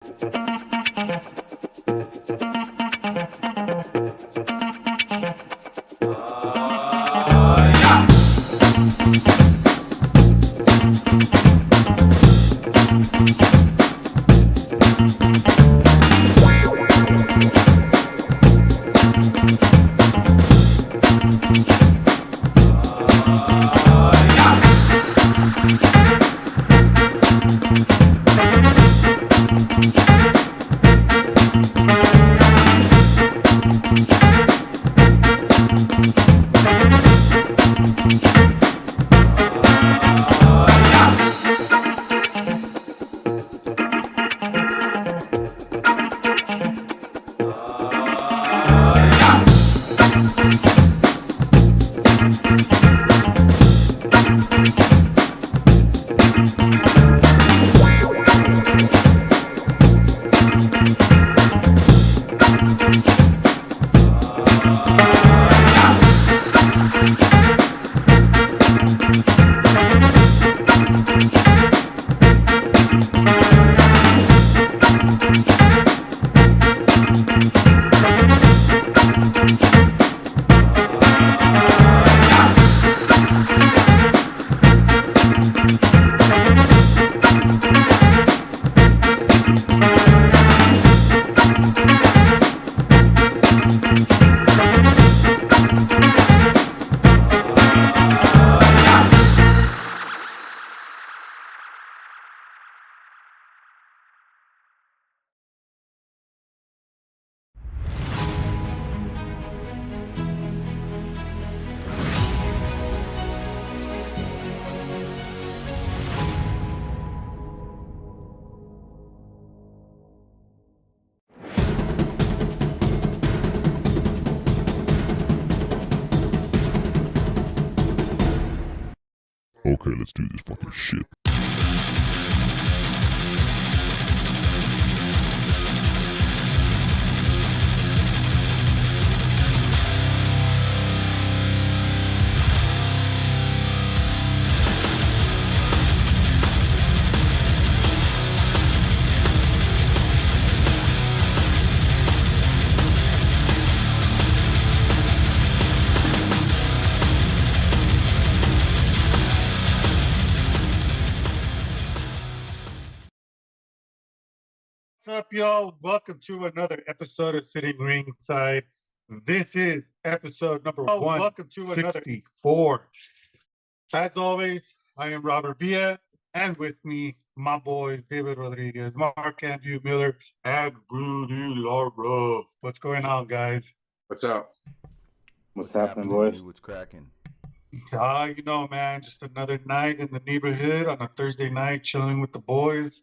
Okay, let's do this fucking shit. What's up, y'all? Welcome to another episode of Sitting Ringside. This is episode number 164. As always, I am Robert Villa, and with me, my boys, David Rodriguez, Mark Andrew Miller, and Rudy Laura. What's going on, guys? What's up? What's happening, boys? Dude? What's cracking? You know, man, just another night in the neighborhood on a Thursday night, chilling with the boys,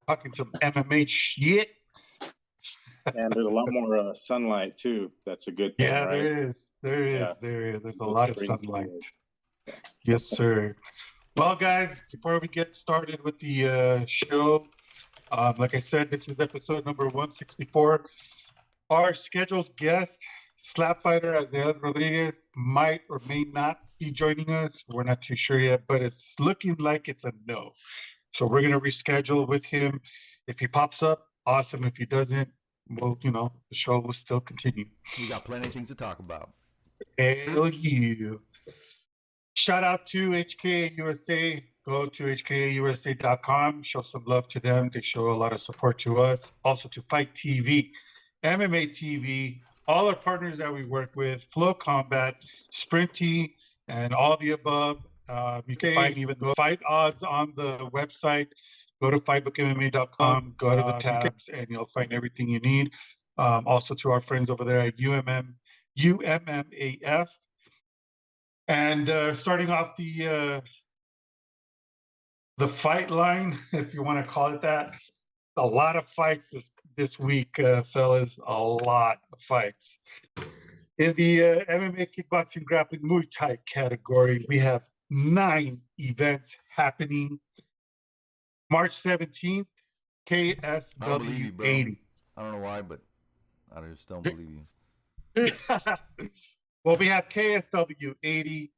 talking some MMA shit. And there's a lot more sunlight too. That's a good thing, Yeah, right? there is. There's a lot of sunlight. Yes, sir. Well, guys, before we get started with the show, like I said, this is episode number 164. Our scheduled guest, slap fighter Isaiah Rodriguez, might or may not be joining us. We're not too sure yet, but it's looking like it's a no. So we're going to reschedule with him. If he pops up, awesome. If he doesn't, well, the show will still continue. We got plenty of things to talk about. Hell yeah. Shout out to HKA USA. Go to hkausa.com. Show some love to them. They show a lot of support to us. Also to Fight TV, MMA TV, all our partners that we work with, Flow Combat, Sprinty, and all the above. You can find even the fight odds on the website. Go to fightbookmma.com, go to the tabs, and you'll find everything you need. Also to our friends over there at UMMAF. And starting off the fight line, if you want to call it that, a lot of fights this week, fellas. A lot of fights. In the MMA kickboxing grappling Muay Thai category, we have 9 events happening. March 17th, KSW 80. I don't know why, but I just don't believe you. Well, we have KSW 80.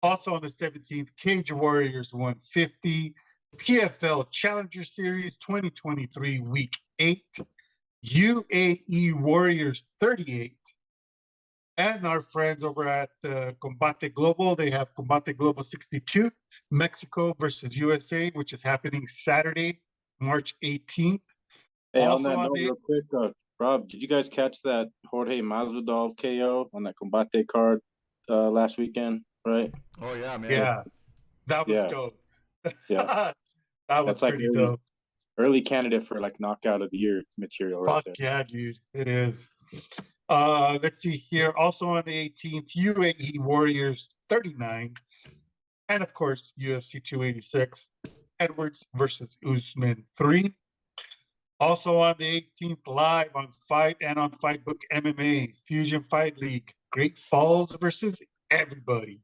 Also on the 17th, Cage Warriors 150. PFL Challenger Series 2023 Week 8, UAE Warriors 38. And our friends over at Combate Global, they have Combate Global 62, Mexico versus USA, which is happening Saturday, March 18th. Hey, on Also that on note, the- real quick, Rob, did you guys catch that Jorge Masvidal KO on that Combate card last weekend? Right? Oh yeah, man. Yeah, that was Yeah. dope. Yeah. That was That's like pretty early, dope. early candidate for like knockout of the year material right Fuck there. yeah, dude. It is. Let's see here. Also on the 18th, UAE Warriors 39. And of course, UFC 286, Edwards versus Usman 3. Also on the 18th, live on Fight and on Fightbook MMA, Fusion Fight League, Great Falls versus everybody.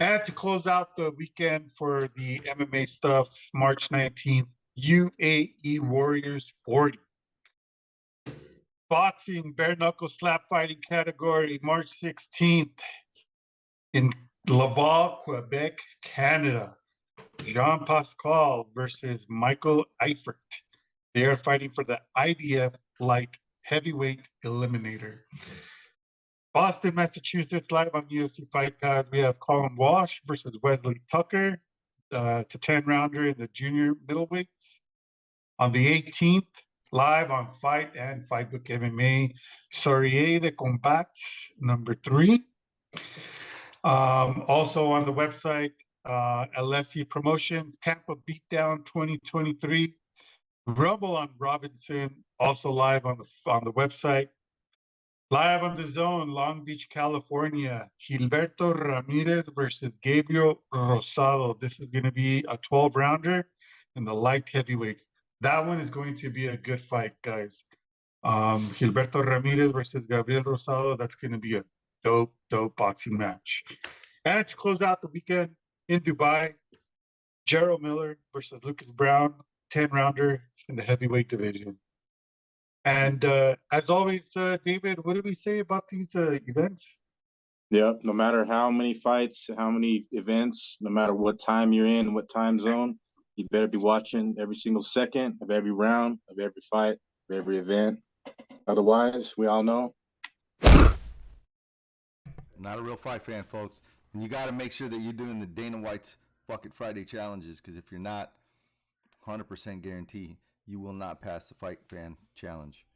And to close out the weekend for the MMA stuff, March 19th, UAE Warriors 40. Boxing, bare knuckle slap fighting category, March 16th in Laval, Quebec, Canada. Jean Pascal versus Michael Eifert. They are fighting for the IBF Light Heavyweight Eliminator. Boston, Massachusetts, live on UFC Fight Pass. We have Colin Walsh versus Wesley Tucker. It's a 10-rounder in the junior middleweights. On the 18th, live on Fight and Fightbook MMA, Sourier de Combat, number 3. Also on the website, Alessi Promotions, Tampa Beatdown 2023. Rumble on Robinson, also live on the website. Live on the Zone, Long Beach, California, Gilberto Ramirez versus Gabriel Rosado. This is going to be a 12-rounder in the light heavyweights. That one is going to be a good fight, guys. Gilberto Ramirez versus Gabriel Rosado. That's going to be a dope boxing match. And to close out the weekend in Dubai, Gerald Miller versus Lucas Brown, 10-rounder in the heavyweight division. And as always, David, what did we say about these events? Yep. No matter how many fights, how many events, no matter what time you're in, what time zone, you better be watching every single second of every round, of every fight, of every event. Otherwise, we all know. Not a real fight fan, folks. And you got to make sure that you're doing the Dana White's fucking Friday challenges, because if you're not, 100% guarantee you will not pass the fight fan challenge.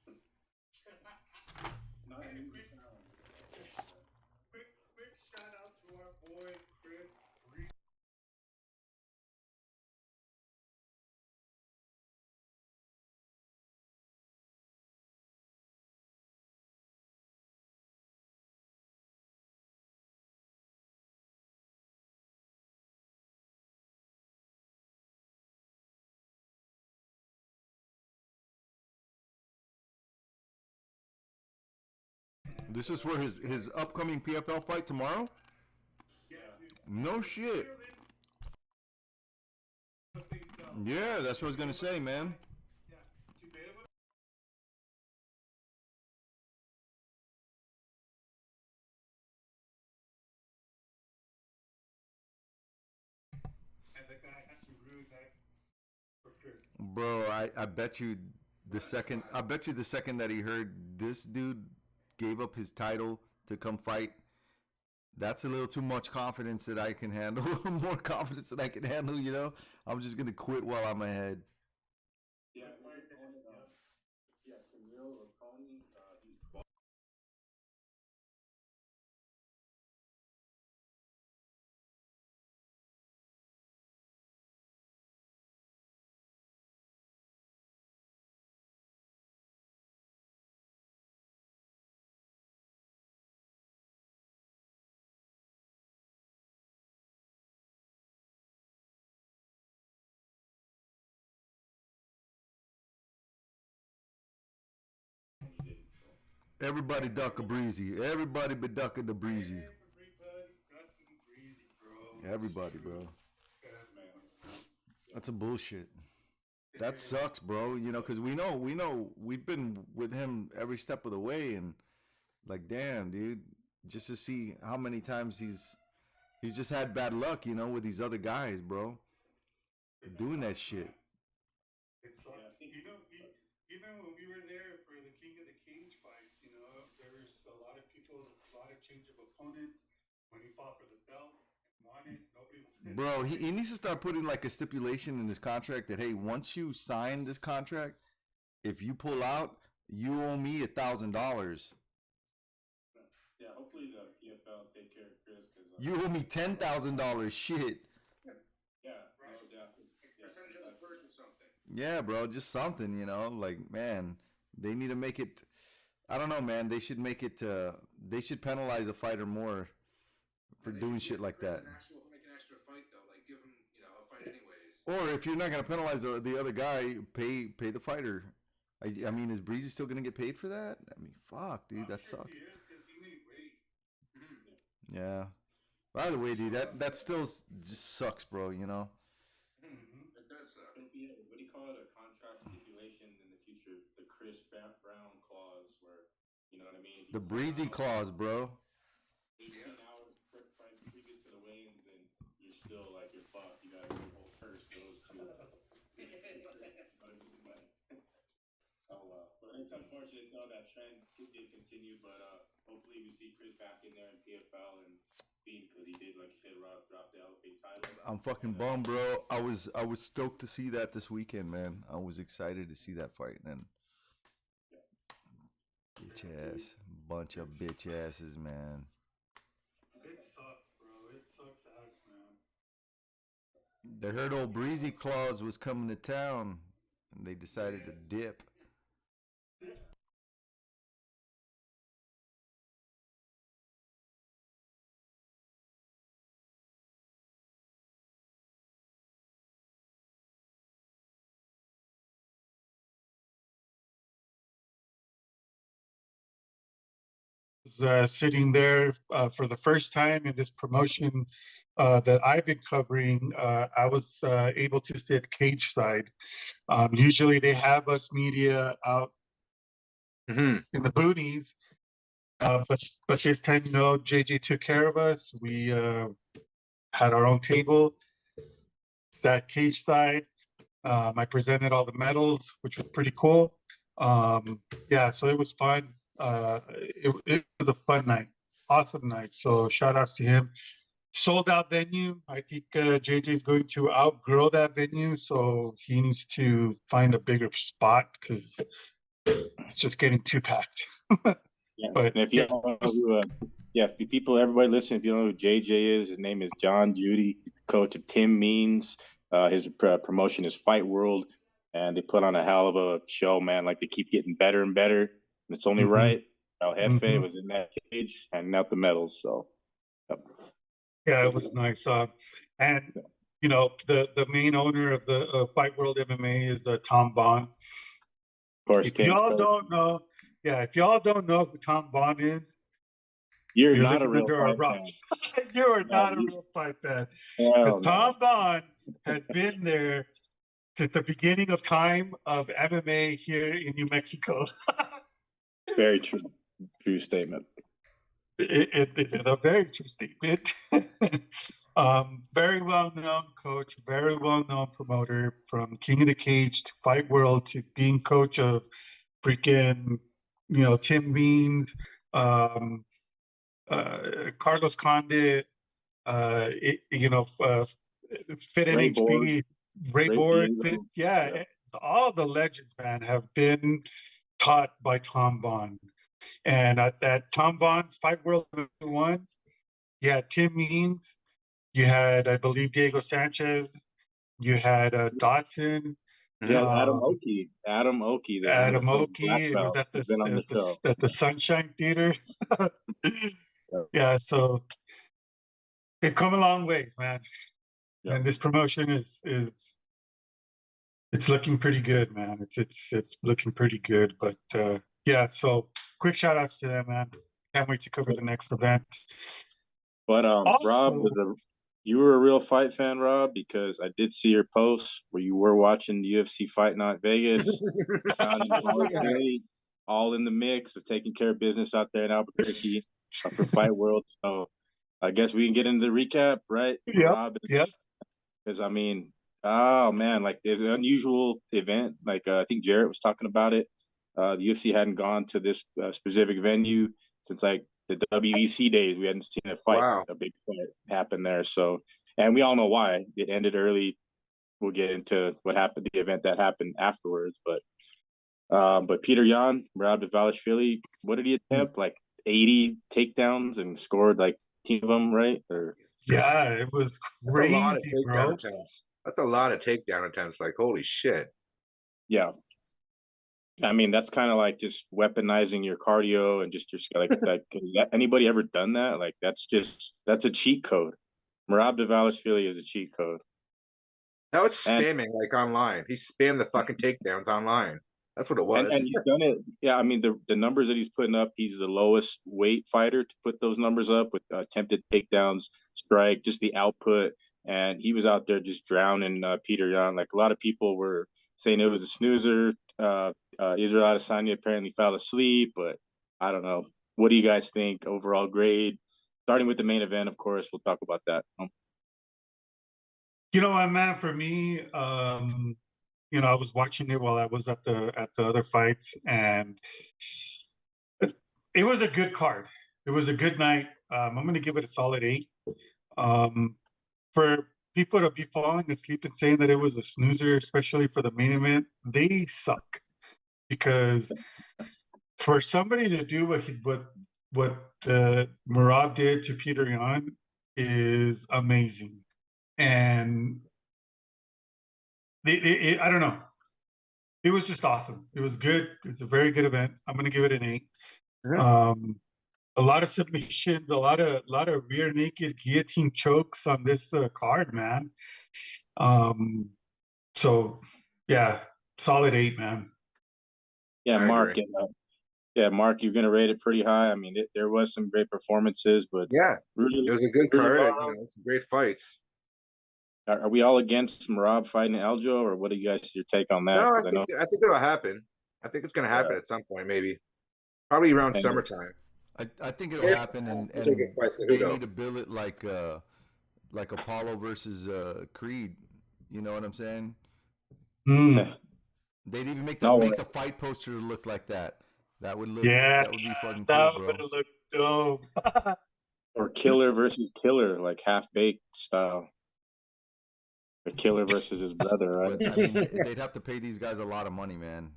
Quick shout out to our boy Chris Reed. This is for his upcoming PFL fight tomorrow? No shit. Yeah, that's what I was going to say, man. Bro, I bet you the second that he heard this dude gave up his title to come fight, that's a little too much confidence that I can handle. More confidence than I can handle, you know? I'm just gonna quit while I'm ahead. Everybody duck a breezy. Everybody be ducking the breezy. Everybody, bro. That's some bullshit. That sucks, bro. You know, because we know we've been with him every step of the way, and like, damn, dude, just to see how many times he's just had bad luck, you know, with these other guys, bro. doing that shit. It sucks. Even when we were there for the King of the Cage fight, there's a lot of people, a lot of change of opponents. When he fought for the belt and won it, nobody was. Bro, he needs to start putting like a stipulation in his contract that, hey, once you sign this contract, if you pull out, you owe me $1,000. Yeah, hopefully the PFL take care of Chris. Cause, You owe me $10,000. Shit. Yeah, right. No doubt. Percentage of the purse or something. Yeah, bro, just something, like, man, they need to make it. I don't know, man. They should make it. They should penalize a fighter more for doing shit like that. Make an extra fight though, like give him, a fight anyways. Or if you're not gonna penalize the other guy, pay the fighter. I mean, is Breezy still gonna get paid for that? I mean, fuck, dude, that sucks. He is because he made weight. Yeah. By the way, dude, that still just sucks, bro. It does suck. What do you call it? A contract stipulation in the future, the Chris Brown clause, where you know what I mean. The Breezy clause, bro. 18 hours previous to the weigh-ins, and you're still like you're fucked. You got your whole purse goes to. But it's unfortunate though that trend did continue. But hopefully we see Chris back in there in PFL and Bean, because he did, like you said, Rob dropped the LFA title. I'm fucking bummed, bro. I was stoked to see that this weekend, man. I was excited to see that fight, and bitch ass, bunch of bitch asses, man. It sucks, bro. It sucks ass, man. They heard old Breezy Claus was coming to town, and they decided to dip. Sitting there for the first time in this promotion that I've been covering, I was able to sit cage side. Usually they have us media out in the boonies, but this time, JJ took care of us. We had our own table, sat cage side. I presented all the medals, which was pretty cool. Yeah, so it was fun. It was a fun night, awesome night. So shout outs to him. Sold out venue. I think JJ is going to outgrow that venue, so he needs to find a bigger spot because it's just getting too packed. Yeah, But and if you don't know who, if people, everybody listen, if you don't know who JJ is, his name is John Judy, coach of Tim Means. His promotion is Fight World, and they put on a hell of a show, man. Like they keep getting better and better, and it's only right. El Jefe was in that cage, handing out the medals. So, yeah, it was nice. And the main owner of the Fight World MMA is Tom Vaughn. Of course, If y'all don't know, if y'all don't know who Tom Vaughn is, you're not a living real under a fight rock. fan. You are not a real fight fan. Because Tom Vaughn has been there since the beginning of time of MMA here in New Mexico. Very true. True statement. It's a very true statement. Very well-known coach, very well-known promoter, from King of the Cage to Fight World to being coach of freaking, Tim Means, Carlos Condit, Fit Ray NHB, Ray Borg, Diego. yeah, all the legends, man, have been taught by Tom Vaughn. And at that Tom Vaughn's Fight World 1, you had Tim Means, you had, I believe, Diego Sanchez, you had Dotson. Yeah, Adam Oki. Adam Oki. Adam Oki. It was at the Sunshine Theater. Yeah, so they've come a long ways, man. Yeah. And this promotion is it's looking pretty good, man. It's looking pretty good. But yeah, so quick shout outs to them, man. Can't wait to cover the next event. But also, Rob, you were a real fight fan, Rob, because I did see your post where you were watching the UFC Fight Night Vegas. All in the mix of taking care of business out there in Albuquerque for Fight World. So I guess we can get into the recap, right? Yeah. Because I mean, Oh man, like there's an unusual event. Like I think Jarrett was talking about it. The UFC hadn't gone to this specific venue since like the WEC days. We hadn't seen Wow. a big fight happen there. So, and we all know why it ended early. We'll get into what happened, the event that happened afterwards. But Peter Yan, Merab Dvalishvili, what did he attempt? Like 80 takedowns and scored like 10 of them, right? Or Yeah, it was That's a lot of crazy, takedown bro. attempts. That's a lot of takedown attempts. Like, holy shit. yeah. I mean, that's kind of like just weaponizing your cardio and just like anybody ever done that? Like that's a cheat code. Merab Dvalishvili is a cheat code. That was And spamming like online. He spammed the fucking takedowns online. That's what it and, was. and he's done it. Yeah, I mean the numbers that he's putting up, he's the lowest weight fighter to put those numbers up with attempted takedowns, strike, just the output. And he was out there just drowning Peter Yan. Like a lot of people were saying it was a snoozer. Israel Adesanya apparently fell asleep, but I don't know. What do you guys think overall grade? Starting with the main event, of course, we'll talk about that. You know what, man? For me, I was watching it while I was at the other fights, and it was a good card. It was a good night. I'm going to give it a solid 8. For people to be falling asleep and saying that it was a snoozer, especially for the main event, they suck. Because for somebody to do what Merab did to Peter Yan is amazing, and I don't know. It was just awesome. It was good. It's a very good event. I'm going to give it an 8. Mhm. A lot of submissions, a lot of rear naked guillotine chokes on this card, man. So yeah, solid 8, man. Yeah, I Mark. agree. Yeah, Mark, you're going to rate it pretty high. I mean, there was some great performances, but Yeah. really, It was a good really card. bottom, Some great fights. are we all against Marab fighting Aljo, or what do you guys your take on that? No, Because I know, I think it'll happen. I think it's gonna happen yeah, at some point, maybe. Probably around and summertime. I think it'll If happen, and Aljo gets by they Cejudo. need to bill it like Apollo versus Creed. You know what I'm saying? Mm. They'd even make no, the fight poster look like that. That would look Yeah, that would be fucking that cool, would bro. look dope. or Killer versus Killer, like half baked style. The Killer versus his brother, right? But I mean, they'd have to pay these guys a lot of money, man.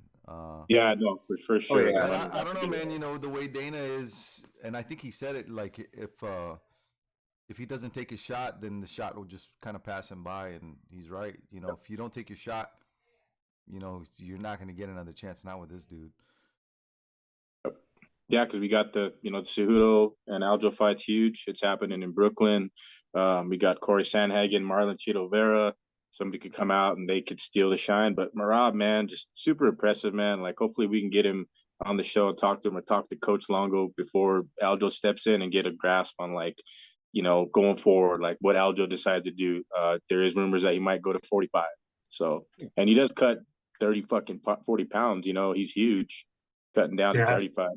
Yeah, no, for Oh, sure. yeah. The But money I has don't to know, be man. there. You know the way Dana is, and I think he said it. Like if he doesn't take his shot, then the shot will just kind of pass him by, and he's right. You know, if you don't take your shot, you're not going to get another chance. Not with this dude. Yeah, because we got the Cejudo and Aljo fight's huge. It's happening in Brooklyn. We got Corey Sandhagen, Marlon Chito Vera. Somebody could come out and they could steal the shine. But Marab, man, just super impressive, man. Like hopefully we can get him on the show and talk to him or talk to Coach Longo before Aljo steps in and get a grasp on going forward, like what Aljo decides to do. There is rumors that he might go to 45. So, and he does cut 40 pounds. He's huge, cutting down to Yeah. 35.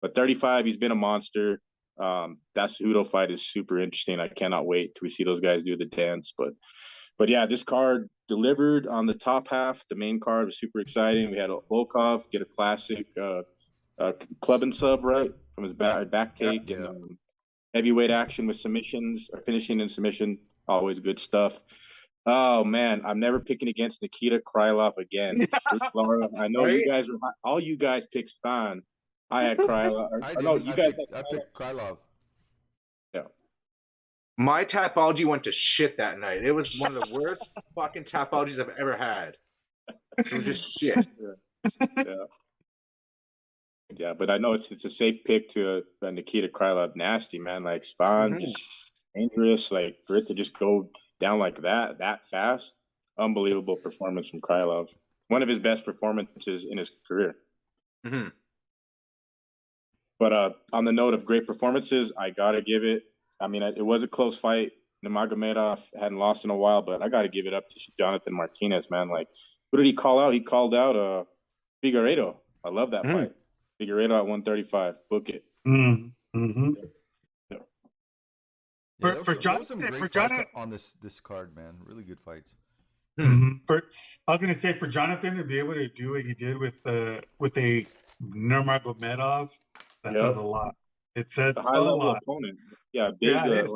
But 35, he's been a monster. That Cejudo fight is super interesting. I cannot wait till we see those guys do the dance. But yeah, this card delivered on the top half. The main card was super exciting. We had a Volkov get a classic club and sub, right, from his back take. Yeah. And heavyweight action with submissions, or finishing in submission. Always good stuff. Oh man, I'm never picking against Nikita Krylov again. Bruce Lara, I know you guys were all you guys picked Span. I had Krylov. I No, didn't. you guys. I picked Krylov. Yeah. My tapology went to shit that night. It was one of the worst fucking tapologies I've ever had. It was just shit. Yeah. Yeah, but I know it's a safe pick to Nikita Krylov. Nasty, man. Like Spawn, just dangerous. Like for it to just go down like that fast. Unbelievable performance from Krylov. One of his best performances in his career. Mm-hmm. But on the note of great performances, I gotta give it. I mean, it was a close fight. Nurmagomedov hadn't lost in a while, but I gotta give it up to Jonathan Martinez, man. Like, who did he call out? He called out Figueiredo. I love that fight. Figueiredo at 135. Book it. Mm-hmm. Yeah, For there was some Jonathan, great for fights Jonathan, on this card, man. Really good fights. For I was gonna say for Jonathan to be able to do what he did with a Nurmagomedov, that says a lot. It says A a high level lot. opponent. Yeah, Yeah, big. it is.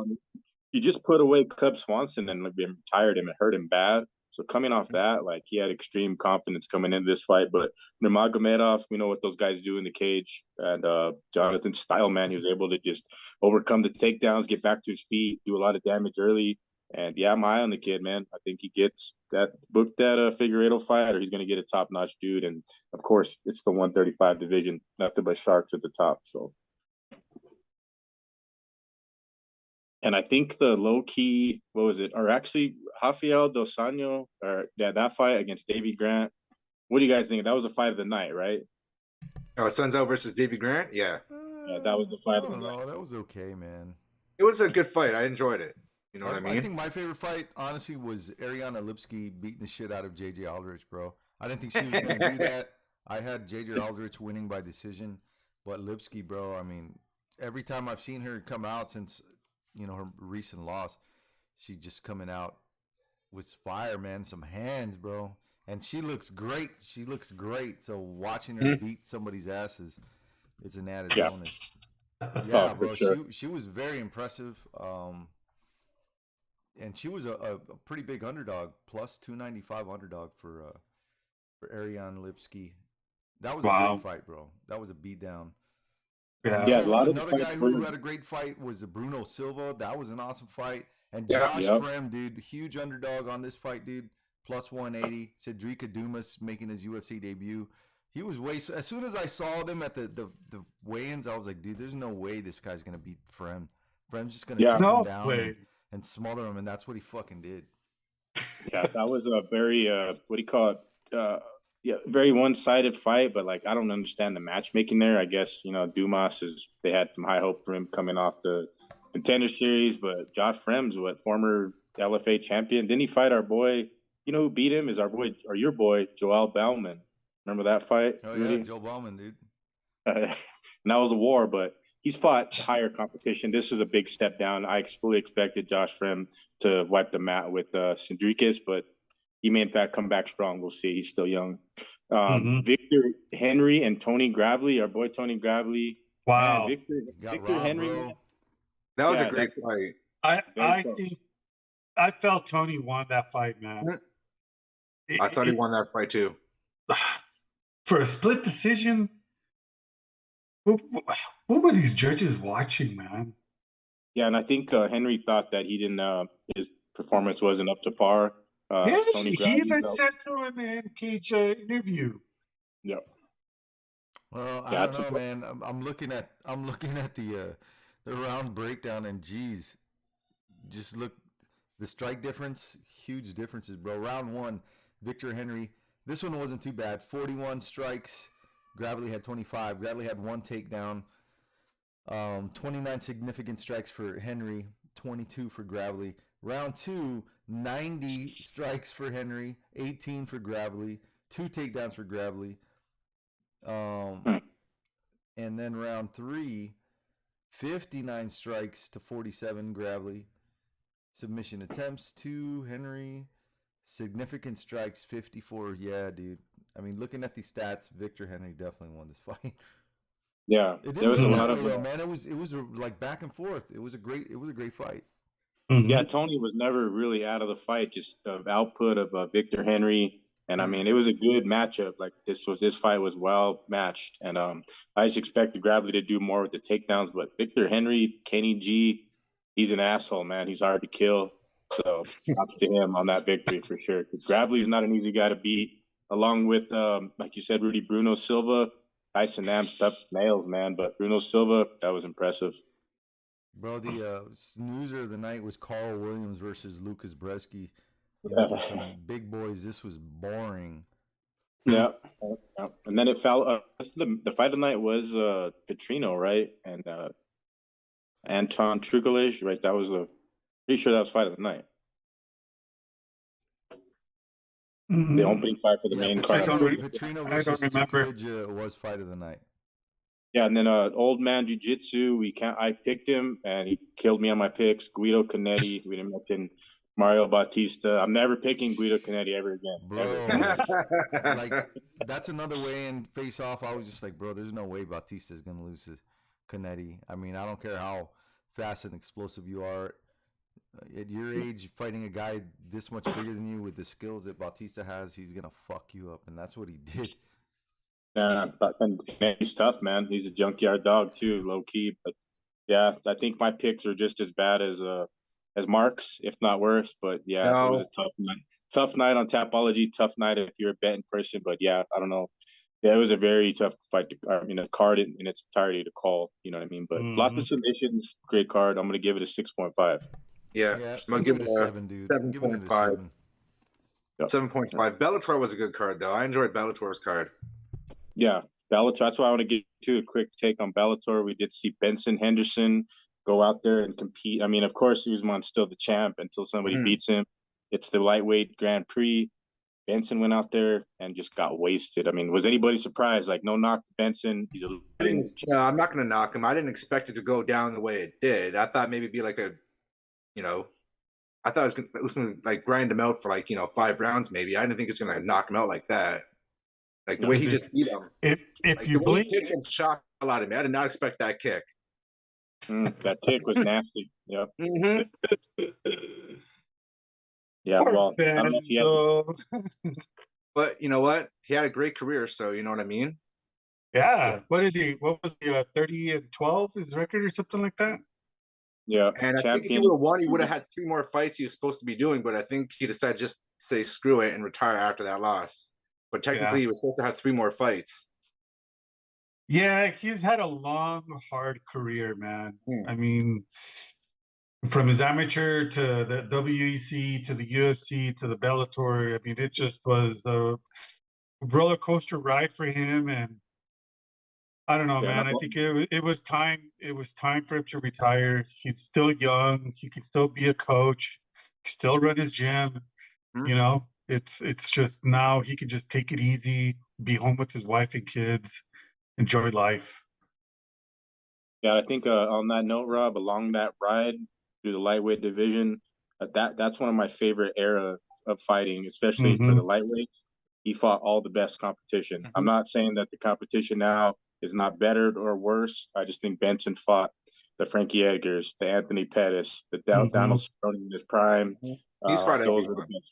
You just put away Cub Swanson and retired him. It hurt him bad. So coming off that, like he had extreme confidence coming into this fight. But Nurmagomedov, we know what those guys do in the cage. And Jonathan's style, man, he was able to just overcome the takedowns, get back to his feet, do a lot of damage early. And yeah, I'm high on the kid, man. I think he gets that booked that Figueiredo fight, or he's going to get a top notch dude. And of course, it's the 135 division, nothing but sharks at the top. So. And I think the low key, what was it? Or actually, Rafael Dos Anjos, or yeah, that fight against Davy Grant. What do you guys think? That was a fight of the night, right? Oh, Sunzel versus Davy Grant? Yeah. Yeah, that was the fight of the No, night. that was okay, man. It was a good fight. I enjoyed it. You know what I mean? I think my favorite fight, honestly, was Ariana Lipski beating the shit out of JJ Aldrich, bro. I didn't think she was going to do that. I had JJ Aldrich winning by decision, but Lipski, bro, I mean, every time I've seen her come out since, her recent loss, she's just coming out with fire, man, some hands, bro. And she looks great. She looks great. So watching her beat somebody's asses, it's an added bonus. Yeah, bro. Sure. She was very impressive. And she was a pretty big underdog, plus 295 underdog for Ariane Lipski. That was a great fight, bro. That was a beatdown. Yeah, a lot of another guy who had a great fight was Bruno Silva. That was an awesome fight. And Josh Frem, dude, huge underdog on this fight, dude. Plus 180. Cedric Dumas making his UFC debut. He was as soon as I saw them at the weigh-ins, I was like, dude, there's no way this guy's gonna beat Frem. Frem's just gonna take him down and smother him, and that's what he fucking did. Yeah, that was a very what do you call it? Very one-sided fight, but like I don't understand the matchmaking there. I guess Dumas they had some high hope for him coming off the Contender Series, but Josh Frem's former LFA champion. Didn't he fight our boy? You know who beat him is your boy Joel Bauman. Remember that fight? Oh yeah, Joel Bauman, dude. And that was a war, but he's fought higher competition. This was a big step down. I fully expected Josh Frem to wipe the mat with Cedricus, but he may in fact come back strong. We'll see. He's still young. Victor Henry and Tony Gravely, our boy Tony Gravely. Wow. Man, Victor Henry. Man. That was a great fight. I think I felt Tony won that fight, man. I thought he won that fight too. For a split decision, what were these judges watching, man? Yeah, and I think Henry thought that he didn't. His performance wasn't up to par. He even said so in the cage interview. Yeah. Well, I don't know, man. I'm looking at the round breakdown, and geez, just look the strike difference, huge differences, bro. Round one, Victor Henry. This one wasn't too bad. 41 strikes. Gravely had 25. Gravely had one takedown. 29 significant strikes for Henry. 22 for Gravely. Round two, 90 strikes for Henry. 18 for Gravely. 2 takedowns for Gravely. And then round three, 59 strikes to 47 Gravely. Submission attempts to Henry. Significant strikes, 54. Yeah, dude. I mean, looking at these stats, Victor Henry definitely won this fight. Yeah, there was a lot of man. It was like back and forth. It was a great fight. Yeah, Tony was never really out of the fight. Just the output of Victor Henry, and I mean, it was a good matchup. Like this fight was well matched, and I just expected Gravely to do more with the takedowns. But Victor Henry, Kenny G, he's an asshole, man. He's hard to kill. So props to him on that victory for sure. Because Gravely's not an easy guy to beat. Along with, like you said, Bruno Silva, Tyson Nam stuffed nails, man. But Bruno Silva, that was impressive. Bro, the snoozer of the night was Carl Williams versus Lucas Bresky. For some big boys, this was boring. Yeah. And then it fell. The fight of the night was Petrino, right? And Anton Trukalej, right? That was pretty sure that was fight of the night. The opening fight for the main card. Petrino versus Trukalej was fight of the night. Yeah, and then Old Man Jiu-Jitsu, I picked him, and he killed me on my picks. Guido Canetti, we didn't mention Mario Bautista. I'm never picking Guido Canetti ever again. Bro. Ever. Like, that's another way in face off. I was just like, bro, there's no way Bautista is going to lose to Canetti. I mean, I don't care how fast and explosive you are. At your age, fighting a guy this much bigger than you with the skills that Bautista has, he's going to fuck you up. And that's what he did. Yeah, and he's tough, man. He's a junkyard dog too, low key. But yeah, I think my picks are just as bad as Mark's, if not worse. But yeah, it was a tough night. Tough night on Tapology. Tough night if you're a betting person. But yeah, I don't know. Yeah, it was a very tough fight. A card in its entirety to call. You know what I mean? But lots of submissions. Great card. I'm gonna give it a 6.5. Yeah, I'm gonna give it a 7, dude. 7.5. Yep. 7.5. Bellator was a good card, though. I enjoyed Bellator's card. Yeah, Bellator. That's why I want to give you a quick take on Bellator. We did see Benson Henderson go out there and compete. I mean, of course, Usman's still the champ until somebody beats him. It's the lightweight Grand Prix. Benson went out there and just got wasted. I mean, was anybody surprised? Like, no knock to Benson. He's no, I'm not going to knock him. I didn't expect it to go down the way it did. I thought maybe it'd be like I thought it was going to like grind him out for 5 rounds maybe. I didn't think it was going to knock him out like that. Like the way he just beat him. If you blink, kicked him shocked a lot of me. I did not expect that kick. That kick was nasty. Yep. Yeah. Poor Well, I don't know if he had. But you know what? He had a great career, so you know what I mean. Yeah. What is he? What was he? 30-12 his record or something like that? Yeah. And I think if he would have won, he would have had 3 more fights he was supposed to be doing. But I think he decided just to say screw it and retire after that loss. But technically, he was supposed to have 3 more fights. Yeah, he's had a long, hard career, man. I mean, from his amateur to the WEC to the UFC to the Bellator, I mean, it just was a roller coaster ride for him. And I don't know, man. I think it was time. It was time for him to retire. He's still young. He can still be a coach. He can still run his gym. You know, it's just now he can just take it easy, be home with his wife and kids, enjoy life. Yeah, I think on that note, Rob, along that ride through the lightweight division, that's one of my favorite era of fighting, especially for the lightweight. He fought all the best competition. I'm not saying that the competition now is not better or worse. I just think Benson fought the Frankie Edgars, the Anthony Pettis, the Donald Cerrone in his prime. He's fought those were the best.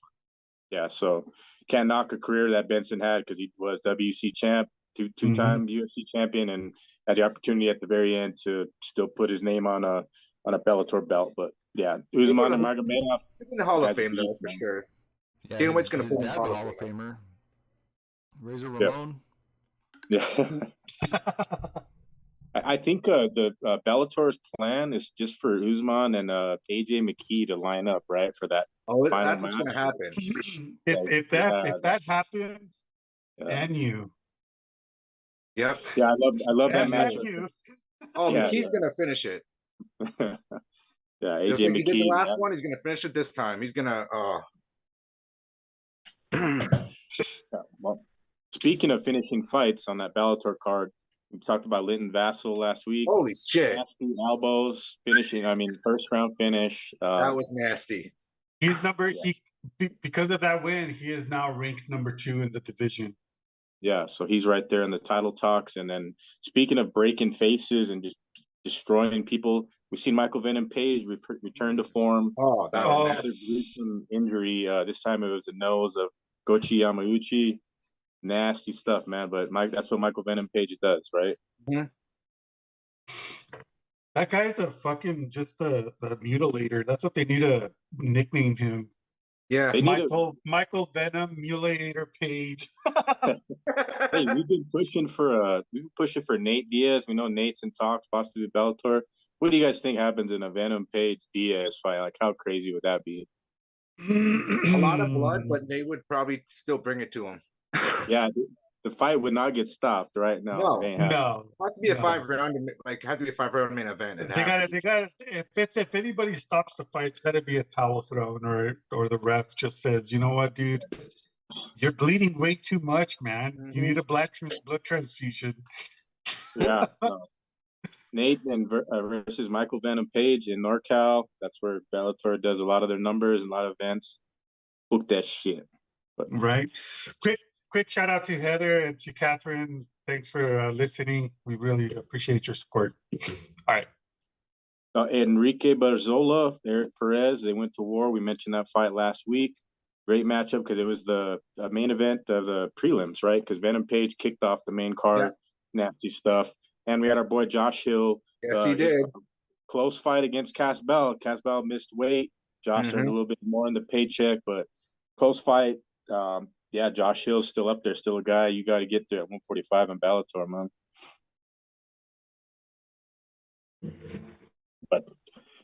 Yeah, so can't knock a career that Benson had because he was WC champ, two-time UFC champion, and had the opportunity at the very end to still put his name on a Bellator belt. But yeah, Usman and Magomedov in the Hall of Fame though, for sure. Yeah, Dana White's gonna his put him dad's in a the Hall of Famer. Razor Ramon. Yeah. I think the Bellator's plan is just for Usman and AJ McKee to line up, right, for that. Oh, that's what's going to happen. if that happens, and you. Yep. Yeah, I love that matchup. Oh, yeah, McKee's going to finish it. Yeah, AJ just like McKee. He did the last one, he's going to finish it this time. He's going to. Well, speaking of finishing fights on that Bellator card, we talked about Linton Vassell last week. Holy shit! Nasty elbows, finishing. I mean, first round finish. That was nasty. He's because of that win, he is now ranked number 2 in the division. Yeah, so he's right there in the title talks. And then speaking of breaking faces and just destroying people, we've seen Michael Venom Page return to form. Oh, that was another gruesome injury. This time it was the nose of Gochi Yamauchi. Nasty stuff, man. But that's what Michael Venom Page does, right? That guy's a fucking just a mutilator. That's what they need to nickname him. Yeah, Michael Venom Mutilator Page. Hey, we've been pushing for Nate Diaz. We know Nate's in talks, possibly Bellator. What do you guys think happens in a Venom Page Diaz fight? Like, how crazy would that be? A lot of blood, but they would probably still bring it to him. Yeah, the fight would not get stopped right now. No. It has to be a 5-round, have to be a 5-round main event. They got if anybody stops the fight, it's gotta be a towel thrown or the ref just says, you know what, dude, you're bleeding way too much, man. You need a blood transfusion. Yeah. No. Nate and versus Michael Venom Page in NorCal. That's where Bellator does a lot of their numbers and a lot of events. Book that shit. But Right. Quick shout out to Heather and to Catherine. Thanks for listening. We really appreciate your support. All right. Enrique Barzola, Eric Perez, they went to war. We mentioned that fight last week. Great matchup because it was the main event of the prelims, right? Because Venom Page kicked off the main card, nasty stuff. And we had our boy Josh Hill. Yes, he did. Close fight against Cass Bell. Cass Bell missed weight. Josh earned a little bit more in the paycheck, but close fight. Yeah, Josh Hill's still up there, still a guy you got to get there at 145 in Bellator, man. But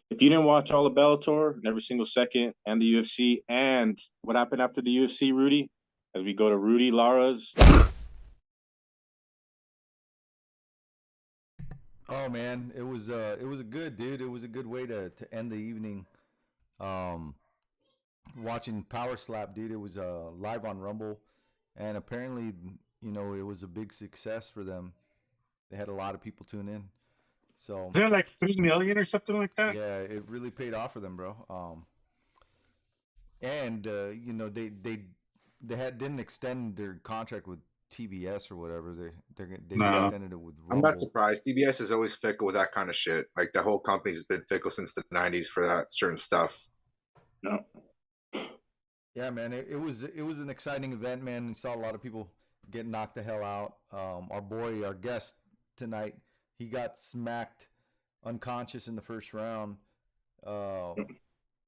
if you didn't watch all of Bellator and every single second and the UFC and what happened after the UFC, Rudy, as we go to Rudy Lara's. Oh man, it was a good, dude. It was a good way to end the evening. Watching Power Slap, dude. It was live on Rumble, and apparently, you know, it was a big success for them. They had a lot of people tune in. So Is it like 3 million or something like that? yeah, it really paid off for them, bro. And you know, they didn't extend their contract with TBS or whatever. They extended it with Rumble. I'm not surprised. TBS is always fickle with that kind of shit. Like the whole company's been fickle since the 90s for that certain stuff. No. Yeah, man, it was an exciting event, man. We saw a lot of people get knocked the hell out. Our guest tonight, he got smacked unconscious in the first round. You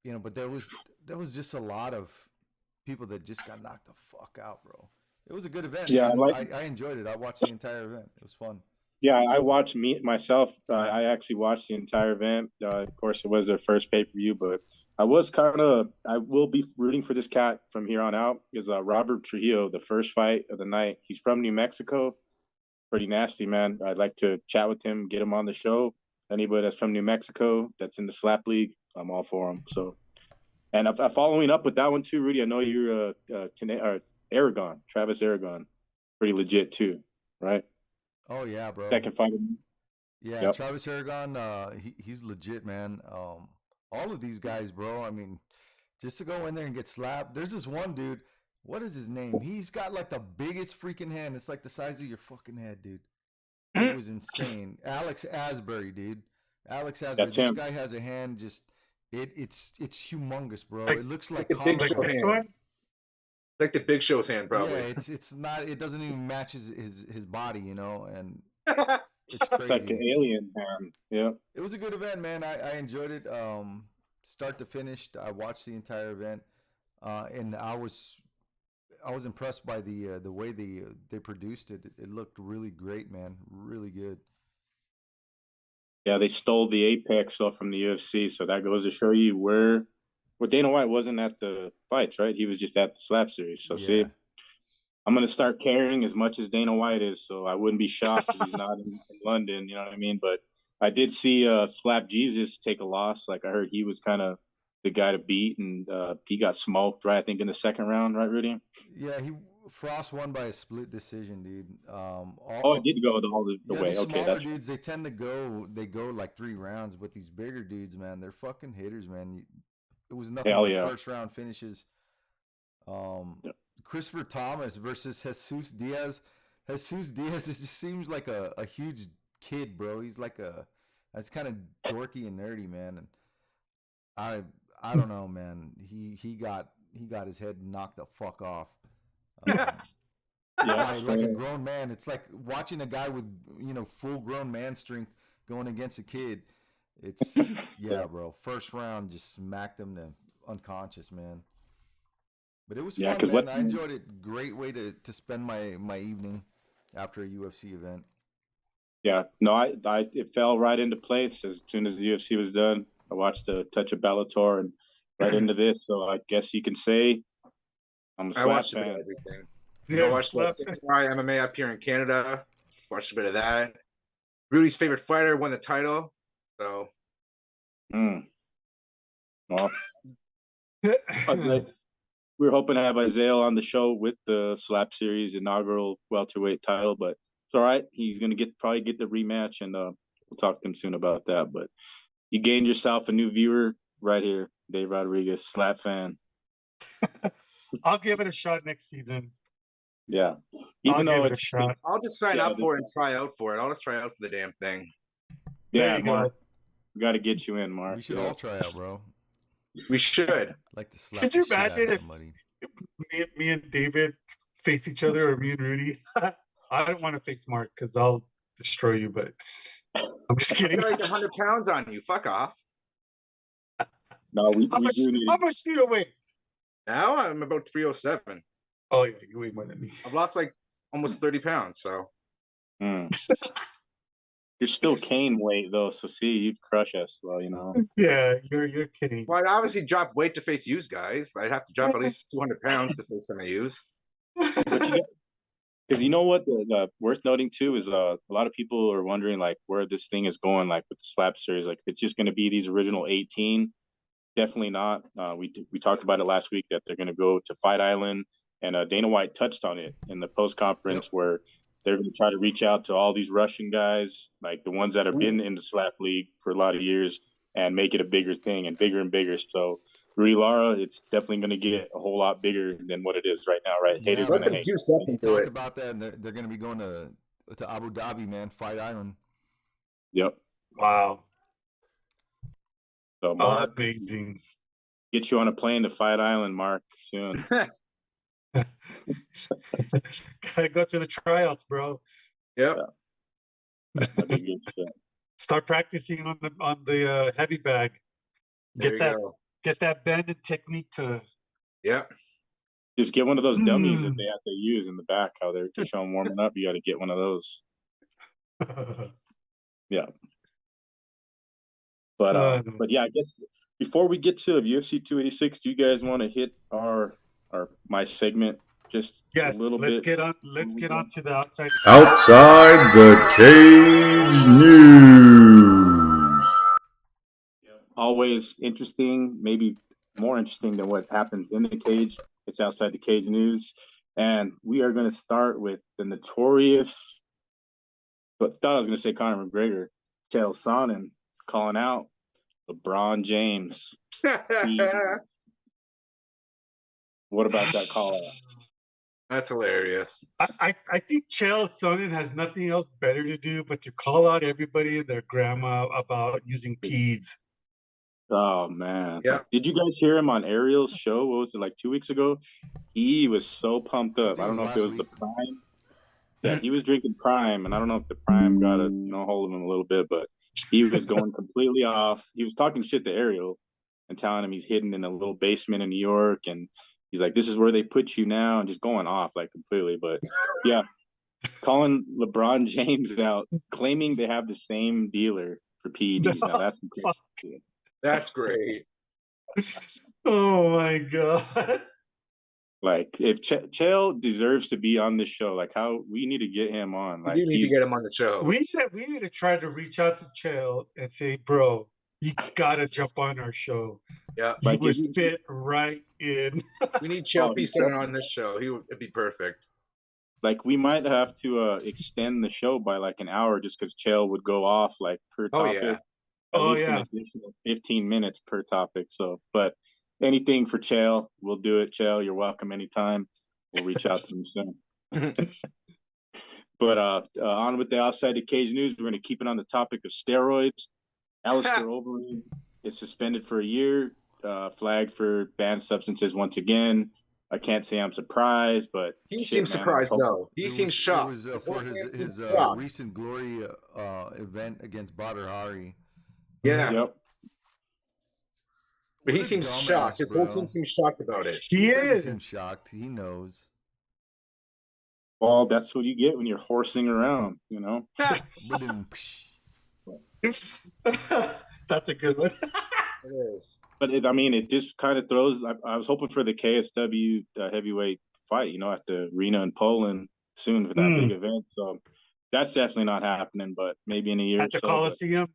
know, but there was just a lot of people that just got knocked the fuck out, bro. It was a good event. Yeah, I enjoyed it. I watched the entire event. It was fun. Yeah, I watched myself. I actually watched the entire event. Of course, it was their first pay-per-view, but I will be rooting for this cat from here on out. Is Robert Trujillo, the first fight of the night. He's from New Mexico. Pretty nasty, man. I'd like to chat with him, get him on the show. Anybody that's from New Mexico that's in the Slap League, I'm all for him. So, and following up with that one too, Rudy. I know you're Aragon, Travis Aragon, pretty legit too, right? Oh yeah, bro. Second fight. Yeah, yep. Travis Aragon, he's legit, man. All of these guys, bro. I mean, just to go in there and get slapped. There's this one dude. What is his name? He's got like the biggest freaking hand. It's like the size of your fucking head, dude. It was insane. Alex Asbury, dude. Alex Asbury. This guy has a hand just it's humongous, bro. It looks like the Big Show hand. Like the Big Show's hand, probably. Yeah, it's not. It doesn't even match his body, you know, and it's crazy. It's like an alien hand. Yeah. It was a good event, man. I enjoyed it. Start to finish. I watched the entire event, and I was impressed by the way they produced it. It looked really great, man. Really good. Yeah, they stole the Apex stuff from the UFC, so that goes to show you where Dana White wasn't at the fights, right? He was just at the Slap Series. So see, I'm gonna start caring as much as Dana White is, so I wouldn't be shocked if he's not in London. You know what I mean? But I did see Slap Jesus take a loss. Like I heard he was kind of the guy to beat, and he got smoked, right? I think in the second round, right, Rudy? Yeah, Frost won by a split decision, dude. It did go all the way. The okay, smaller dudes, they tend to go like 3 rounds, but these bigger dudes, man, they're fucking hitters, man. It was nothing but first round finishes. Christopher Thomas versus Jesus Diaz. Jesus Diaz just seems like a huge kid, bro. He's like that's kind of dorky and nerdy, man. And I don't know, man. He got his head knocked the fuck off. Like a grown man. It's like watching a guy with, you know, full grown man strength going against a kid. It's bro. First round just smacked him to unconscious, man. But it was fun, man. I enjoyed it. Great way to spend my evening after a UFC event. Yeah, no, it fell right into place as soon as the UFC was done. I watched a touch of Bellator and right into this, so I guess you can say I'm a Slap fan. Everything. I watched MMA up here in Canada. Watched a bit of that. Rudy's favorite fighter won the title, so. Well, we were hoping to have Isaiah on the show with the Slap Series inaugural welterweight title, but it's all right. He's gonna probably get the rematch, and we'll talk to him soon about that. But you gained yourself a new viewer right here, Dave Rodriguez, Slap fan. I'll give it a shot next season. Yeah, I'll even though give it a it's shot. I'll just sign Yeah, up for it and try out for it. I'll just try out for the damn thing. There yeah, you Mark, go. we got to get you in, Mark. We should Yeah. all try out, bro. We should. Like to slap Could the you shit out imagine of if- somebody. Me and David face each other, or me and Rudy. I don't want to face Mark because I'll destroy you, but I'm just I kidding. got like 100 pounds on you. Fuck off. No, we How much, do need how much do you weigh? Now I'm about 307. Oh, yeah, you weigh more than me. I've lost like almost 30 pounds. So You're still Kane weight though, so see, you'd crush us, well, you know. Yeah, you're kidding. well, I'd obviously drop weight to face you guys. I'd have to drop at least 200 pounds to face some of yous. But you because you know what, the worth noting too is a lot of people are wondering like where this thing is going, like with the slap series, like if it's just going to be these original 18. Definitely not. We talked about it last week that they're going to go to Fight Island, and Dana White touched on it in the post conference where they're going to try to reach out to all these Russian guys, like the ones that have been in the slap league for a lot of years, and make it a bigger thing and bigger and bigger. So Rudy Lara, it's definitely going to get a whole lot bigger than what it is right now, right? Yeah, Haters let going to them hate. juice up He into talked it. about that, and they're going to be going to Abu Dhabi, man, Fight Island. Yep. Wow. So Mark, Amazing. get you on a plane to Fight Island, Mark, soon. Gotta go to the tryouts, bro. Yep. That'd be good shit. Start practicing on the heavy bag. There you go. Get that bend and technique to. Yep. Just get one of those dummies that Mm. they have to use in the back. How they're showing warming up. You got to get one of those. Yeah. But yeah, I guess before we get to UFC 286, do you guys want to hit my segment just Yes, a little let's bit? let's get on to the outside. Outside the Cage News. Always interesting, maybe more interesting than what happens in the cage. It's outside the cage news. And we are going to start with the notorious, but thought I was going to say Conor McGregor, Chael Sonnen calling out LeBron James. What about that call out? That's hilarious. I think Chael Sonnen has nothing else better to do but to call out everybody and their grandma about using peds. Oh man. Yeah. Did you guys hear him on Ariel's show? What was it, like 2 weeks ago? He was so pumped up. I don't know if it was the prime. Yeah, he was drinking prime, and I don't know if the prime got a hold of him a little bit, but he was going completely off. He was talking shit to Ariel and telling him he's hidden in a little basement in New York, and he's like, "This is where they put you now," and just going off like completely. But yeah, calling LeBron James out, claiming they have the same dealer for PEDs. Now that's incredible. That's great. Oh my god. Like, if Chael deserves to be on this show, like, how we need to get him on. Like, We do need to get him on the show. We need to try to reach out to Chael and say, bro, you gotta jump on our show. Yeah. You Like, would if you- fit right in. We need Chael Oh, he's Sonnen on this show. It'd be perfect. like, we might have to extend the show by like an hour just because Chael would go off like per Oh, topic. yeah. At Oh, least yeah. an additional 15 minutes per topic. So, but anything for Chael, we'll do it. Chael, you're welcome anytime. We'll reach out to him soon. But on with the outside the cage news. We're going to keep it on the topic of steroids. Alistair Overeem is suspended for a year, flagged for banned substances once again. I can't say I'm surprised, but He shit, seems man, surprised, I'm though. He seems shocked. It was His for whole man his seems shocked. recent glory event against Badr Hari. Yeah. Yep. But he What a seems dumbass, shocked. His whole bro. team seems shocked about it. He doesn't is. seem shocked. He knows. Well, that's what you get when you're horsing around, you know? Ba-dum, psh. That's a good one. It is. But it just kind of throws. I was hoping for the KSW heavyweight fight, at the arena in Poland soon for that big event. So that's definitely not happening, but maybe in a year At the or so. Coliseum.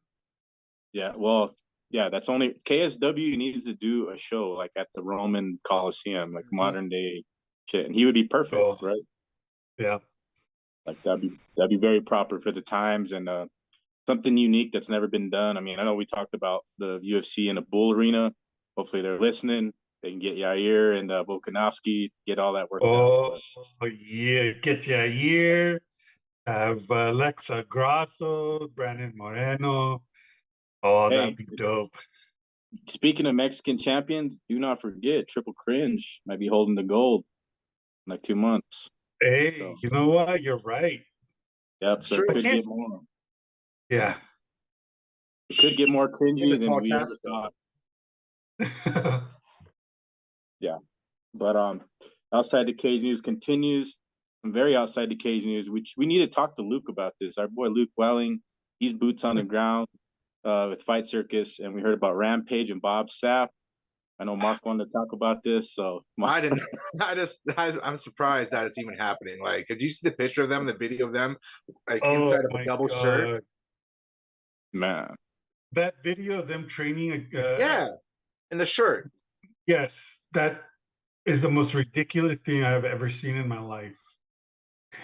Yeah, well, yeah, that's only KSW needs to do a show like at the Roman Coliseum, like modern day shit, and he would be perfect, Oh. right? Yeah. Like that'd be very proper for the times, and something unique that's never been done. I mean, I know we talked about the UFC in a bull arena. Hopefully they're listening. They can get Yair and Volkanovski, get all that worked out. Oh, yeah. Get Yair. Have Alexa Grasso, Brandon Moreno. Oh, Hey, that'd be dope. speaking of Mexican champions, do not forget Triple Cringe might be holding the gold in like 2 months. Hey, So, you know what? You're right. yep, so true. it could Okay. get more. Yeah. It could get more He's cringy a than tall we ever task, though. thought. Yeah. But outside the cage news continues. Some very outside the cage news, which we need to talk to Luke about this. Our boy Luke Welling, he's boots on the ground with Fight Circus, and we heard about Rampage and Bob Sapp. I know Mark wanted to talk about this, so I didn't. I'm surprised that it's even happening. Like, did you see the picture of them, the video of them, like Oh inside of a my double shirt? God. man, That video of them training. Yeah, in the shirt. Yes, that is the most ridiculous thing I've ever seen in my life.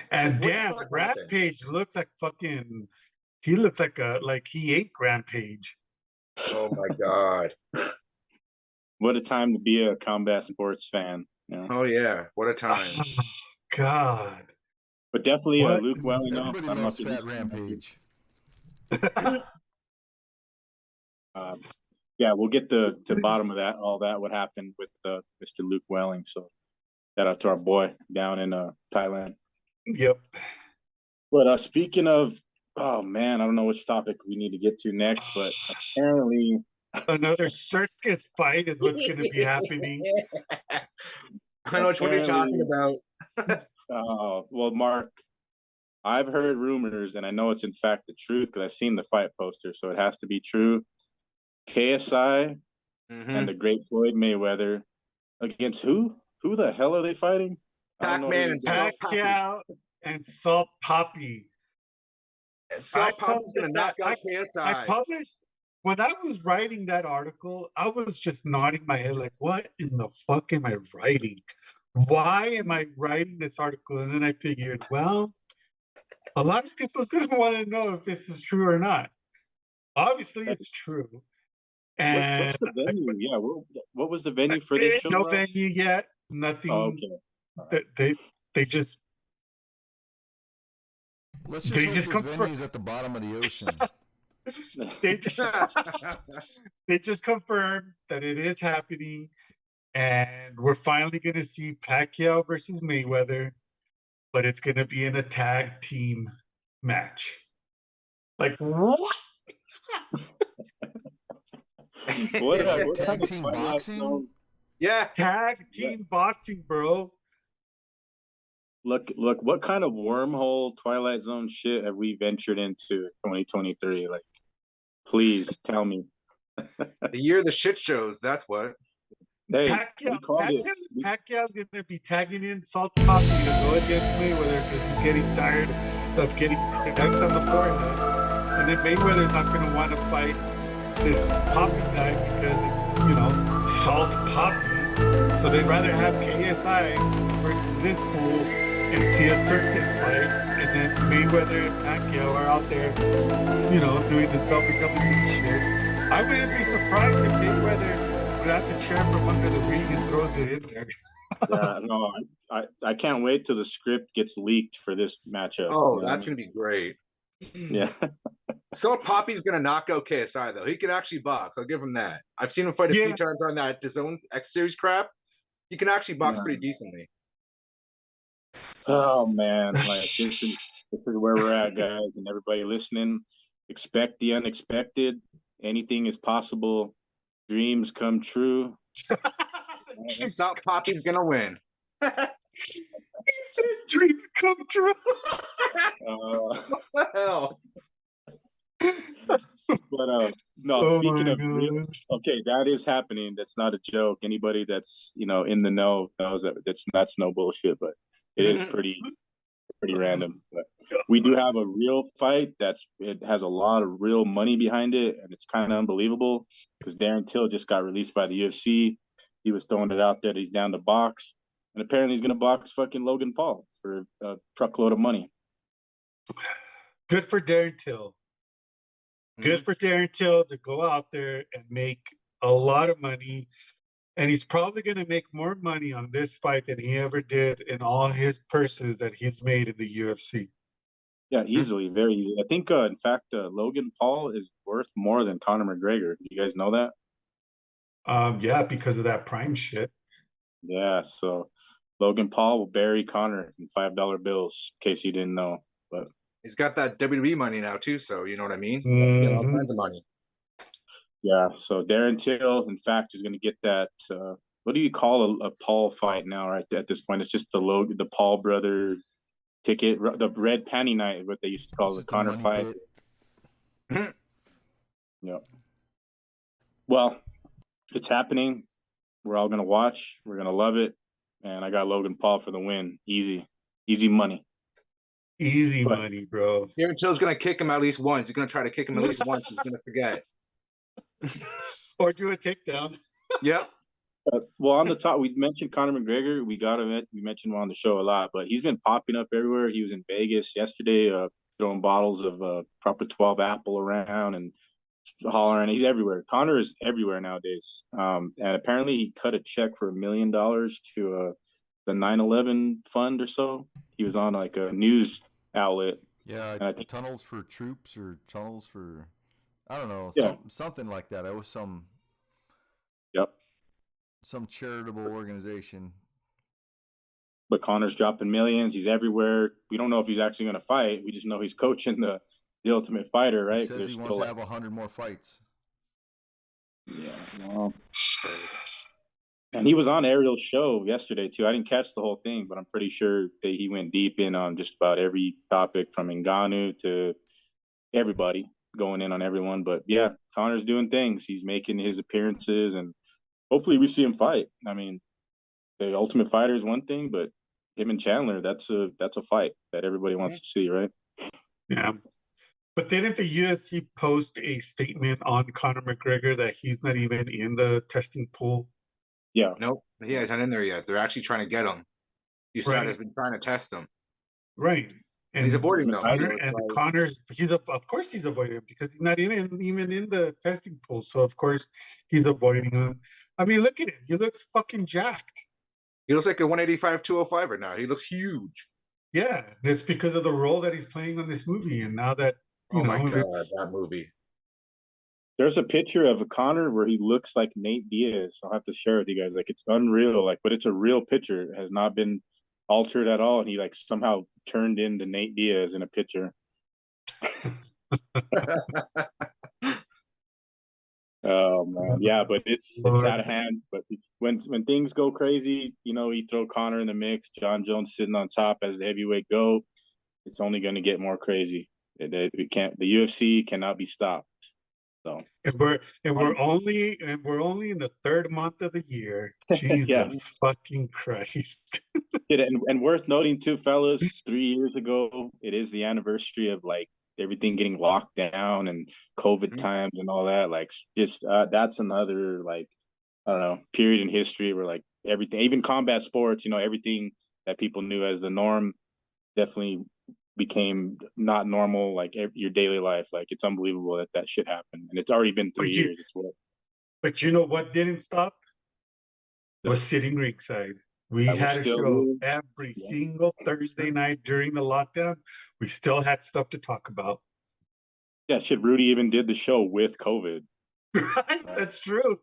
And Like, what the damn, fuck happened? Rampage looks like fucking. He looks like he ate Rampage. Oh my God. what a time to be a combat sports fan. You know? Oh yeah, what a time. Oh, God. But definitely What? Luke Welling. Everybody I don't know loves if Fat you- Rampage. Yeah, we'll get to the bottom of that, all that, what happened with Mr. Luke Welling. So shout out to our boy down in Thailand. Yep. But speaking of, oh man, I don't know which topic we need to get to next, but apparently, Another circus fight is what's going to be happening. I know which one you're talking about. well, Mark, I've heard rumors, and I know it's in fact the truth because I've seen the fight poster, so it has to be true. KSI and the great Floyd Mayweather against who? Who the hell are they fighting? I don't know Pac-Man who and these guys- Salt Poppy. Pacquiao and Salt Poppy. Salt Poppy's gonna posted knock that. out I KSI. published when I was writing that article, I was just nodding my head like, what in the fuck am I writing? Why am I writing this article? And then I figured, well, a lot of people's gonna want to know if this is true or not. Obviously it's true. And what's the venue? Yeah, what was the venue for this show? no Rob? venue yet, nothing. Oh, okay. They just Let's just They hope just this come for- venue's at the bottom of the ocean. they just, they just confirmed that it is happening, and we're finally going to see Pacquiao versus Mayweather, but it's going to be in a tag team match. Like what? What Tag type of team fight night boxing? zone- Yeah. Tag team boxing, bro. Look! What kind of wormhole Twilight Zone shit have we ventured into in 2023? Like, please tell me. The year of the shit shows, that's what. Hey, Pacquiao, we called it. Pacquiao's going to be tagging in Salt Poppy to go against Mayweather because he's getting tired of getting tagged on the forehead. And then Mayweather's not going to want to fight this Poppy guy because it's, Salt Poppy. So they'd rather have KSI versus this fool and see a circus fight. And then Mayweather and Pacquiao are out there, doing this WWE shit. I wouldn't be surprised if Mayweather would have the chair from under the ring and throws it in there. Yeah, no, I can't wait till the script gets leaked for this matchup. Oh, you know? that's gonna be great. Yeah. Salt Poppy's gonna knock out KSI though. He can actually box. I'll give him that. I've seen him fight a few times on that DAZN X Series crap. He can actually box pretty decently. Oh man, like this is where we're at, guys, and everybody listening. Expect the unexpected. Anything is possible. Dreams come true. Salt Poppy's gonna win. He said dreams come true. What the hell? But no, Oh speaking my of real, okay, that is happening. That's not a joke. Anybody that's in the know knows that that's no bullshit. But it is pretty random. But we do have a real fight it has a lot of real money behind it, and it's kind of unbelievable because Darren Till just got released by the UFC. He was throwing it out there that he's down to box, and apparently he's gonna box fucking Logan Paul for a truckload of money. Good for Darren Till. Good for Darren Till to go out there and make a lot of money. And he's probably going to make more money on this fight than he ever did in all his purses that he's made in the UFC. Yeah, easily, very easy. I think, in fact, Logan Paul is worth more than Conor McGregor. You guys know that? Yeah, because of that Prime shit. Yeah, so Logan Paul will bury Conor in $5 bills, in case you didn't know. But He's got that WWE money now too, so you know what I mean. Mhm. All kinds of money. yeah, so Darren Till, in fact, is going to get that. What do you call a Paul fight now? Right at this point, it's just the Paul brother ticket, the red panty night, what they used to call It's the just a Conor money fight. pit. Yeah. Well, it's happening. We're all gonna watch. We're gonna love it, and I got Logan Paul for the win. Easy money. Easy But- money, bro. Darren Till's gonna kick him at least once. He's gonna try to kick him at least once. He's gonna forget. Or do a takedown. Yep. Well, on the top, we mentioned Conor McGregor. We got him. We mentioned him on the show a lot, but he's been popping up everywhere. He was in Vegas yesterday, throwing bottles of proper 12 apple around and hollering. He's everywhere. Conor is everywhere nowadays. And apparently, he cut a check for $1 million to the 9/11 fund or so. He was on like a news outlet. Yeah, And I think- tunnels for troops or tunnels for, I don't know, Yeah. something like that. It was Yep. some charitable organization. But Conor's dropping millions. He's everywhere. We don't know if he's actually going to fight. We just know he's coaching the Ultimate Fighter, right? He says he wants to like, have 100 more fights. yeah. Well, and he was on Ariel's show yesterday too. I didn't catch the whole thing, but I'm pretty sure that he went deep in on just about every topic from Ngannou to everybody, going in on everyone. But yeah, Conor's doing things. He's making his appearances, and hopefully we see him fight. I mean, the Ultimate Fighter is one thing, but him and Chandler, that's a fight that everybody wants to see, right? Yeah. But didn't the UFC post a statement on Conor McGregor that he's not even in the testing pool? Yeah. Nope. He hasn't in there yet. They're actually trying to get him. USADA Right. has been trying to test him. Right. And He's avoiding them. Conor, So it's and like, Connor's of course he's avoiding him because he's not even in the testing pool. So of course he's avoiding him. I mean, look at him. He looks fucking jacked. he looks like a 185, 205 right now. He looks huge. Yeah, it's because of the role that he's playing on this movie, and now that you Oh my know, god, it's- that movie. There's a picture of a Conor where he looks like Nate Diaz. I'll have to share with you guys. Like, it's unreal. Like, but it's a real picture. It has not been altered at all. And he like somehow turned into Nate Diaz in a picture. Oh man, yeah, but it's Lord. out of hand. But when things go crazy, you know, you throw Conor in the mix. John Jones sitting on top as the heavyweight GOAT. It's only going to get more crazy. We can't. The UFC cannot be stopped. So and we're only in the third month of the year. Jesus Yeah. fucking Christ! and worth noting too, fellas. 3 years ago, it is the anniversary of like everything getting locked down and COVID Mhm. times and all that. Like, just that's another like I don't know period in history where like everything, even combat sports, you know, everything that people knew as the norm, definitely became not normal. Like your daily life, like it's unbelievable that shit happened, and it's already been 3 But you- years. It's what But you know what didn't stop? Was sitting ringside. We That was had a still show here. every Yeah. single Thursday night during the lockdown. We still had stuff to talk about. yeah, shit. Rudy even did the show with COVID. Right? That's true.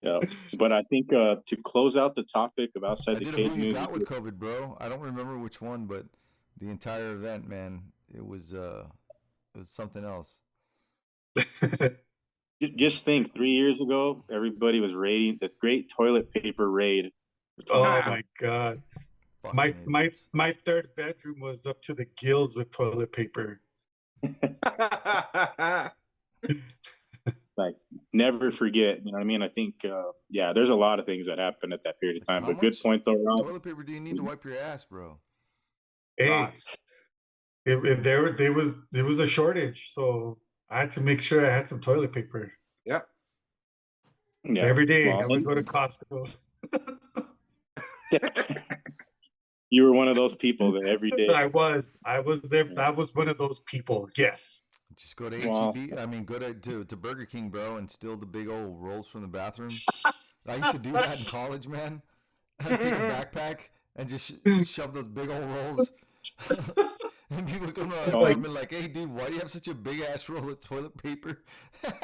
Yeah, but I think to close out the topic of I outside the did a cage Who You news, Got with COVID, bro. I don't remember which one, but the entire event, man, it was something else. just think 3 years ago, everybody was raiding the great toilet paper raid. Oh my god. My Fucking my idiots. my third bedroom was up to the gills with toilet paper. Like, never forget. You know what I mean? I think, yeah, there's a lot of things that happened at that period of time. How But good much point, though, Rob. Toilet paper do you need to wipe your ass, bro? Hey, Lots. there was a shortage, so I had to make sure I had some toilet paper. Yep. Yeah. Every day Well, I would go to Costco. You were one of those people that every day. I was there. That was one of those people. Yes. Just go to Well- HEB. I mean, go to Burger King, bro, and steal the big old rolls from the bathroom. I used to do that in college, man. I'd take a backpack and just shove those big old rolls. And people come to our apartment like, "Hey, dude, why do you have such a big ass roll of toilet paper?" It's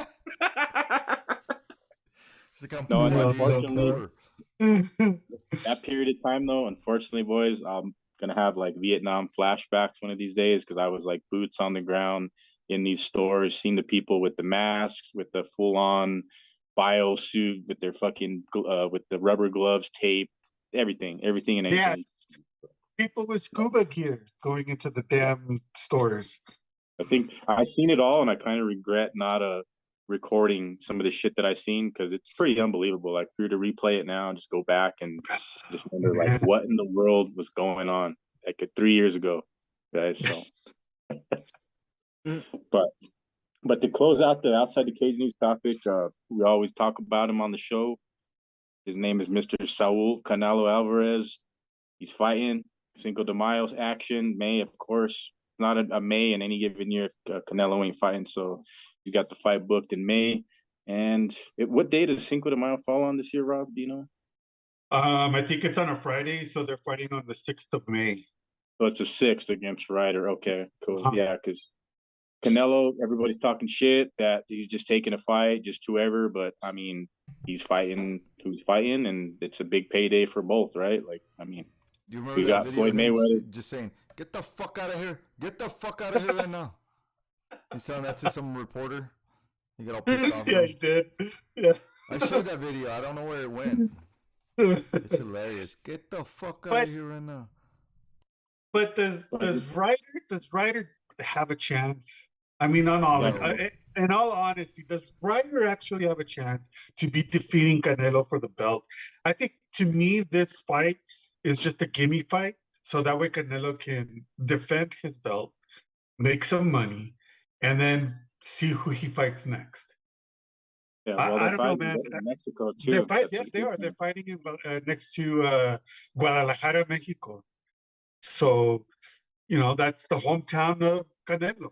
like I'm No, putting my unfortunately- over. That period of time, though, unfortunately, boys, I'm gonna have like Vietnam flashbacks one of these days because I was like boots on the ground in these stores, seeing the people with the masks, with the full-on bio suit, with their fucking with the rubber gloves, tape, everything and anything. Yeah. People with scuba gear going into the damn stores. I think I've seen it all, and I kind of regret not recording some of the shit that I've seen because it's pretty unbelievable. Like, for you to replay it now and just go back and just wonder, like, what in the world was going on like 3 years ago, guys. So, but to close out the outside the cage news topic, we always talk about him on the show. His name is Mr. Saul Canelo Alvarez. He's fighting Cinco de Mayo's action. May, of course, not a May in any given year if Canelo ain't fighting. So he's got the fight booked in May. And what day does Cinco de Mayo fall on this year, Rob? Do you know? I think it's on a Friday, so they're fighting on the 6th of May. So it's a 6th against Ryder. Okay, cool. Uh-huh. Yeah, because Canelo, everybody's talking shit that he's just taking a fight, just whoever. But I mean, he's fighting who's fighting, and it's a big payday for both, right? Like, I mean, You remember we that got video Floyd of him Mayweather. just saying, "Get the fuck out of here! Get the fuck out of here right now!" He's telling that to some reporter. He got all pissed off. Yeah, he did. Yeah. I showed that video. I don't know where it went. It's hilarious. Get the fuck out But- of here right now. But does Ryder have a chance? I mean, in all honesty, does Ryder actually have a chance to be defeating Canelo for the belt? I think, to me, this fight is just a gimme fight, so that way Canelo can defend his belt, make some money, and then see who he fights next. Yeah, I well, they're don't know, fighting man. in Mexico too. They're fight, That's yeah, a they big are. They're thing. fighting in, next to Guadalajara, Mexico. So, that's the hometown of Canelo.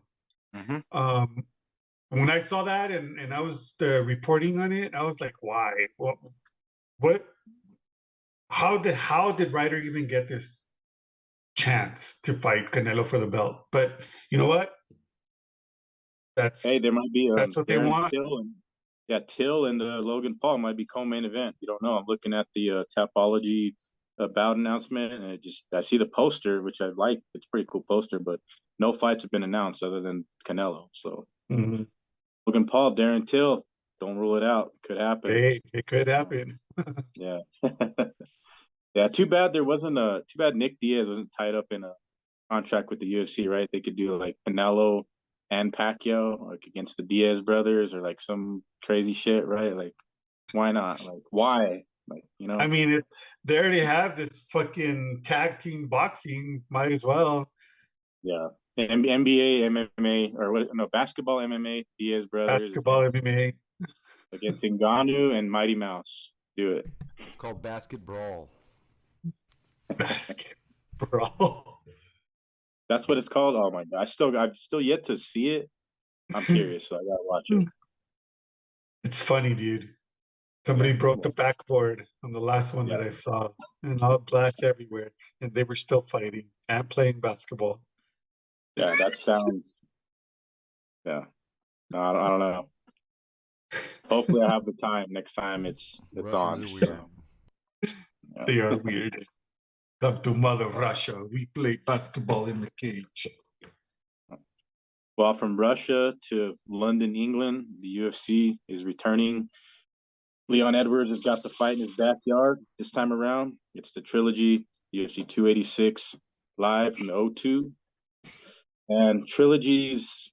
Mhm. When I saw that and I was reporting on it, I was like, why? What? How did Ryder even get this chance to fight Canelo for the belt? But you know what? Hey, there might be That's what they Darren want. Till Till and Logan Paul might be co-main event. You don't know. I'm looking at the Tapology bout announcement, and I see the poster, which I like. It's a pretty cool poster, but no fights have been announced other than Canelo. So Mhm. Logan Paul, Darren Till, don't rule it out. Could happen. Hey, it could happen. Yeah. Yeah. Too bad Nick Diaz wasn't tied up in a contract with the UFC, right? They could do like Canelo and Pacquiao, like against the Diaz brothers, or like some crazy shit, right? Like, why not? Like, why? Like, I mean, they already have this fucking tag team boxing. Might as well. yeah. NBA, MMA, or what? No, basketball, MMA, Diaz brothers Basketball, MMA. against Ngannou and Mighty Mouse. Do it. It's called Basket Brawl. Basketball. That's what it's called. Oh my god, I've still yet to see it. I'm curious, so I gotta watch it. It's funny, dude. Somebody broke the backboard on the last one that I saw, and all glass everywhere, and they were still fighting and playing basketball. Yeah, that sounds. Yeah, no, I don't know. Hopefully, I have the time next time it's on. Russians are weird. So, They are weird. Come to Mother Russia. We play basketball in the cage. well, from Russia to London, England, the UFC is returning. Leon Edwards has got the fight in his backyard this time around. It's the Trilogy UFC 286 live from the O2. And Trilogies,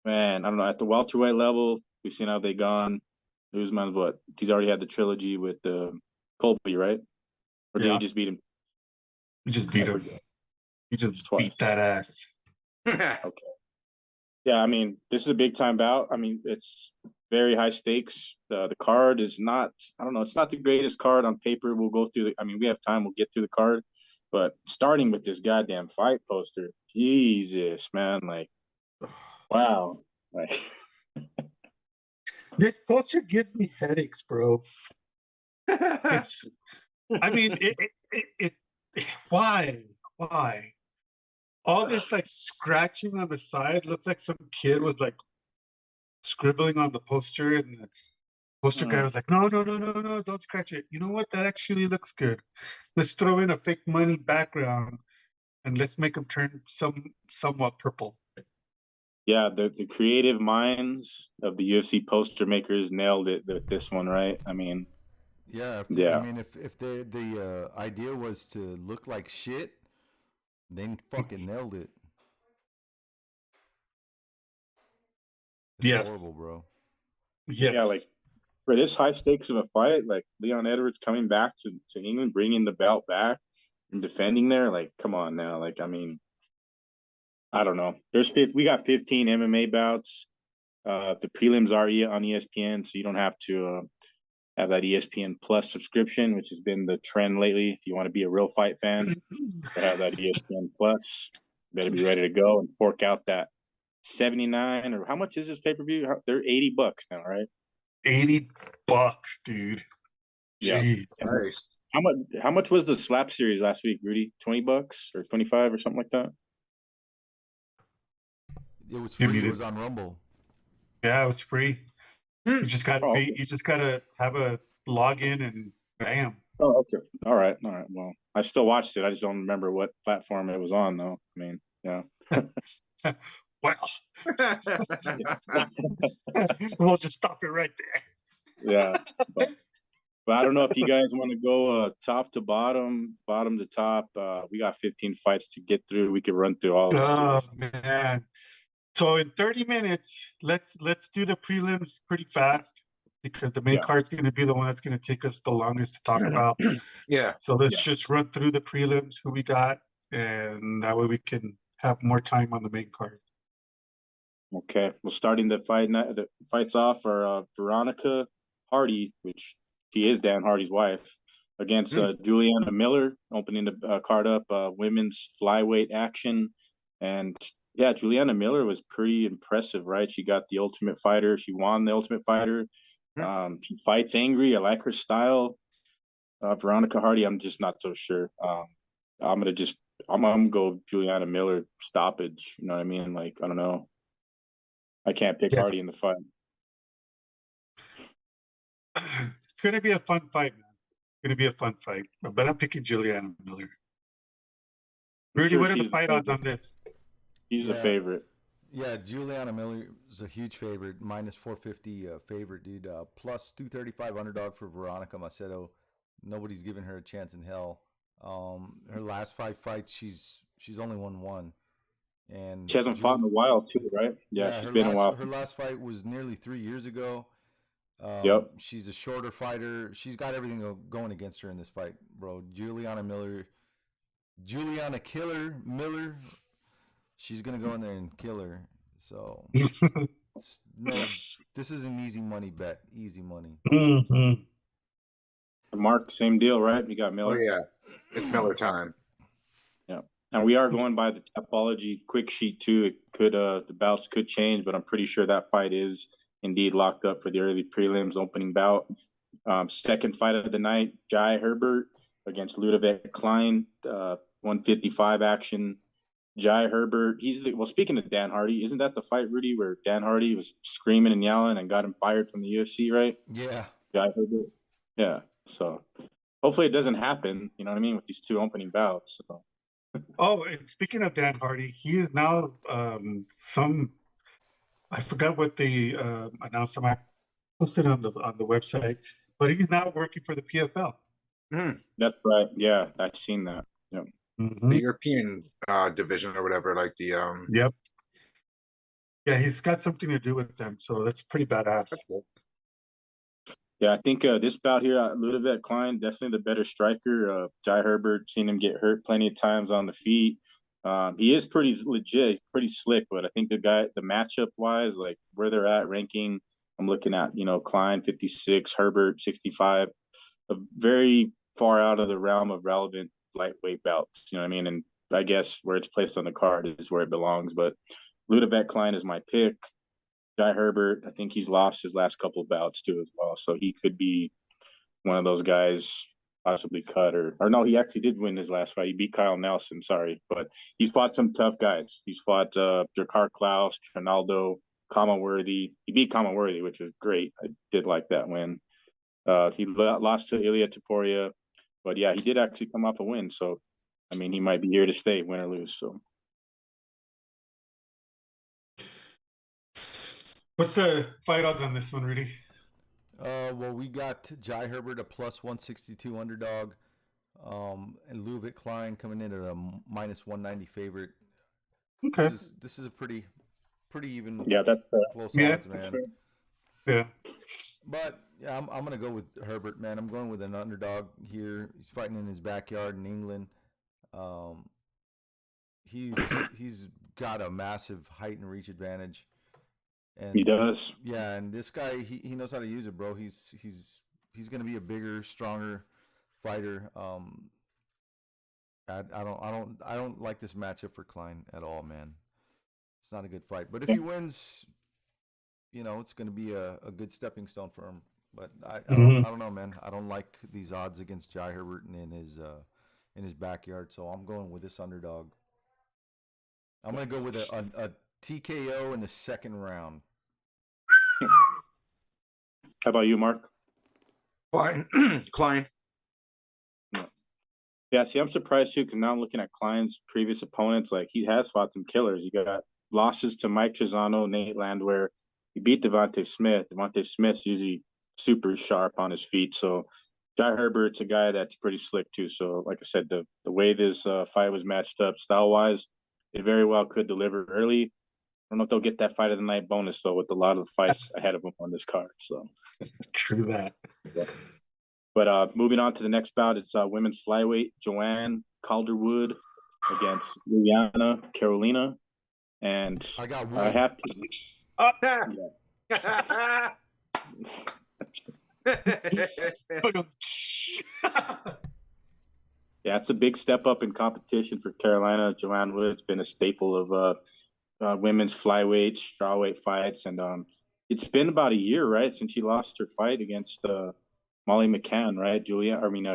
man, I don't know, at the welterweight level, we've seen how they gone. Usman's what? He's already had the Trilogy with Colby, right? Or did Yeah. he just beat him? We just beat I him. forget. We just Twice. beat that ass. Yeah, I mean, this is a big time bout. I mean, it's very high stakes. The card is not, I don't know, it's not the greatest card on paper. We'll go through we have time, we'll get through the card. But starting with this goddamn fight poster, Jesus, man, like, wow, like, This poster gives me headaches, bro. It's, I mean, why? Why? All this like scratching on the side looks like some kid was like scribbling on the poster, and the poster guy was like, no, no, no, no, no, don't scratch it. You know what? That actually looks good. Let's throw in a fake money background and let's make them turn somewhat purple. yeah, the creative minds of the UFC poster makers nailed it with this one, right? I mean, Yeah, Yeah. I mean, if the idea was to look like shit, they fucking nailed it. It's Yes. horrible, bro. Yes. yeah, like for this high stakes of a fight, like Leon Edwards coming back to England, bringing the belt back and defending there, like, come on now. Like, I mean, I don't know. We got 15 MMA bouts. The prelims are on ESPN, so you don't have to have that ESPN Plus subscription, which has been the trend lately. If you want to be a real fight fan, have that ESPN Plus. Better be ready to go and fork out that 79 or how much is this pay per view? They're $80 now, right? $80, dude. Yeah. Jeez. Christ. How much was the slap series last week, Rudy? $20 or 25 or something like that? It was You free. need It it. was on Rumble. Yeah, it was free. You just gotta Oh, pay. okay. You just gotta have a login and bam. Oh, okay. All right. Well, I still watched it. I just don't remember what platform it was on, though. I mean, yeah. Well, we'll just stop it right there. Yeah. But I don't know if you guys want to go top to bottom, bottom to top. We got 15 fights to get through. We could run through all of them. Oh man. So in 30 minutes, let's do the prelims pretty fast because the main Yeah. card's going to be the one that's going to take us the longest to talk about. Yeah. So let's Yeah. just run through the prelims, who we got, and that way we can have more time on the main card. Okay. Well, starting the fights off are Veronica Hardy, which she is Dan Hardy's wife, against Juliana Miller, opening the card up, women's flyweight action. And yeah, Juliana Miller was pretty impressive, right? She got the Ultimate Fighter. She won the Ultimate Fighter. She fights angry. I like her style. Veronica Hardy, I'm just not so sure. I'm gonna go Juliana Miller stoppage. You know what I mean? Like, I don't know. I can't pick Yes. Hardy in the fight. It's going to be a fun fight, man. It's going to be a fun fight. But I'm picking Juliana Miller. Rudy, what are the fight odds on this? She's the Yeah. favorite. Yeah, Juliana Miller is a huge favorite, minus 450 favorite, dude. Plus 235 underdog for Veronica Macedo. Nobody's giving her a chance in hell. Her last 5 fights, she's only won 1. And She hasn't fought in a while, too, right? Yeah, she's been a while. Her last fight was nearly 3 years ago. Yep. She's a shorter fighter. She's got everything going against her in this fight, bro. Juliana Killer Miller. She's gonna go in there and kill her. So this is an easy money bet. Easy money. Mm-hmm. Mark, same deal, right? You got Oh Miller. yeah, it's Miller time. Yeah, and we are going by the Tapology quick sheet too. It could the bouts could change, but I'm pretty sure that fight is indeed locked up for the early prelims opening bout. Second fight of the night, Jai Herbert against Ludovic Klein, 155 action. Jai Herbert, speaking of Dan Hardy, isn't that the fight, Rudy, where Dan Hardy was screaming and yelling and got him fired from the UFC, right? Yeah. Jai Herbert. Yeah. So hopefully it doesn't happen, you know what I mean, with these 2 opening bouts. So. Oh, and speaking of Dan Hardy, he is now I forgot what the announcement I posted on the website, but he's now working for the PFL. That's right. Yeah, I've seen that. Yeah. Mm-hmm. The European division or whatever, like the Yep. Yeah, he's got something to do with them, so that's pretty badass. That's cool. Yeah, I think this bout here, Ludovic Klein, definitely the better striker. Jai Herbert, seen him get hurt plenty of times on the feet. He is pretty legit, he's pretty slick, but I think the matchup wise, like where they're at ranking, I'm looking at, Klein 56, Herbert 65, very far out of the realm of relevant lightweight bouts. You know what I mean? And I guess where it's placed on the card is where it belongs. But Ludovic Klein is my pick. Jai Herbert, I think he's lost his last couple of bouts too as well, so he could be one of those guys possibly cut or no, he actually did win his last fight. He beat Kyle Nelson, sorry, but he's fought some tough guys. He's fought Jakar Klaus, Trinaldo, Kama Worthy. He beat Kama Worthy, which was great. I did like that win. He lost to Ilya Taporia, but yeah, he did actually come off a win. So, I mean, he might be here to stay, win or lose. So. What's the fight odds on this one, Rudy? Well, we got Jai Herbert a plus 162 underdog, and Ludovic Klein coming in at a minus 190 favorite. Okay. This is a pretty even. Yeah, that's close yeah, odds, man. Yeah. But yeah, I'm gonna go with Herbert, man. I'm going with an underdog here. He's fighting in his backyard in England. He's got a massive height and reach advantage. And he does. Yeah, and this guy he knows how to use it, bro. He's gonna be a bigger, stronger fighter. I don't like this matchup for Klein at all, man. It's not a good fight. But if he wins, you know, it's gonna be a good stepping stone for him. But I don't know, man. I don't like these odds against Jai Herbert in his backyard, so I'm going with this underdog. I'm gonna go with a TKO in the second round. How about you, Mark? Klein. Yeah, see, I'm surprised too because now I'm looking at Klein's previous opponents. Like he has fought some killers. He got losses to Mike Trizano, Nate Landwehr. He beat Devontae Smith. Devontae Smith's usually super sharp on his feet. So Jai Herbert's a guy that's pretty slick too. So like I said, the way this fight was matched up style wise, it very well could deliver early. I don't know if they'll get that fight of the night bonus though with a lot of the fights ahead of them on this card. So True that. Yeah. But moving on to the next bout, it's women's flyweight Joanne Calderwood against Juliana Carolina, and I got I Wood. have to. Yeah, it's a big step up in competition for Carolina. Joanne Wood's been a staple of women's flyweight, strawweight fights, and it's been about a year, right, since she lost her fight against Molly McCann, right,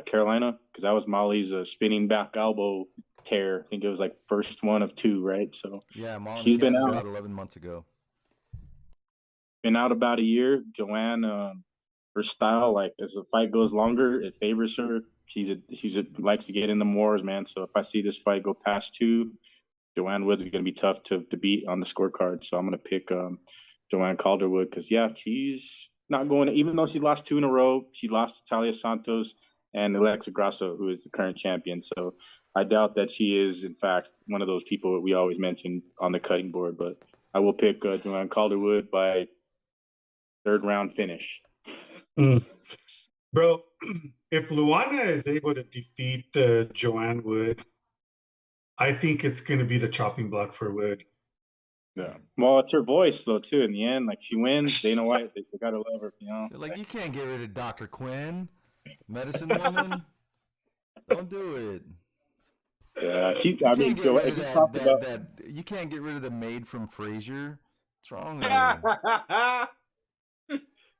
Carolina, because that was Molly's spinning back elbow tear. I think it was like first one of two, right? So Yeah, Molly she's been McCann was out 11 months ago. Been out about a year. Joanne, her style, like as the fight goes longer, it favors her. She's likes to get in the wars, man. So if I see this fight go past two, Joanne Woods is going to be tough to beat on the scorecard. So I'm going to pick Joanne Calderwood because, yeah, she's not going to, even though she lost two in a row, she lost to Talia Santos and Alexa Grasso, who is the current champion. So I doubt that she is, in fact, one of those people that we always mention on the cutting board. But I will pick Joanne Calderwood by third round finish. Bro, if Luana is able to defeat Joanne Wood, I think it's going to be the chopping block for Wood. Yeah. Well, it's her voice, though, too. In the end, like she wins, Dana White, they got to love her, you know? They're like, you can't get rid of Dr. Quinn, medicine woman. Don't do it. Yeah, You can't get rid of the maid from Frasier. What's wrong with you?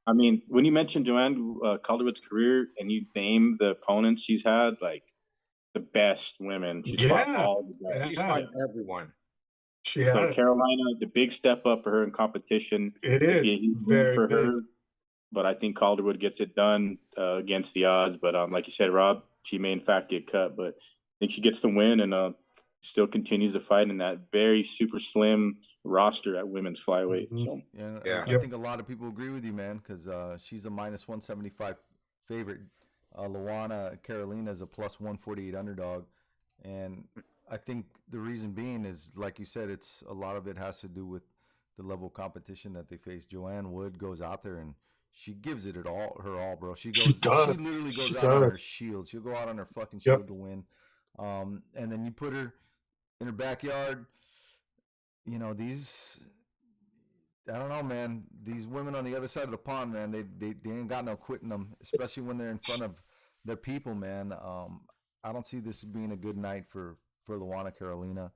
I mean, when you mention Joanne Calderwood's career and you name the opponents she's had, like the best women, she's fought all the best. She's fighting everyone. She has. So Carolina, the big step up for her in competition. It is very for big. her, but I think Calderwood gets it done against the odds. But like you said, Rob, she may in fact get cut, but I think she gets the win and still continues to fight in that very super slim roster at women's flyweight. So. Yeah. I think a lot of people agree with you, man, because she's a minus 175 favorite. Luana Carolina is a plus 148 underdog, and I think the reason being is, like you said, it's a lot of it has to do with the level of competition that they face. Joanne Wood goes out there and she gives it all, bro. She literally goes out on her shield. She'll go out on her fucking shield to win. And then you put her in her backyard. You know, I don't know, man. These women on the other side of the pond, man, they ain't got no quitting them, especially when they're in front of their people, man. I don't see this being a good night for Luana Carolina.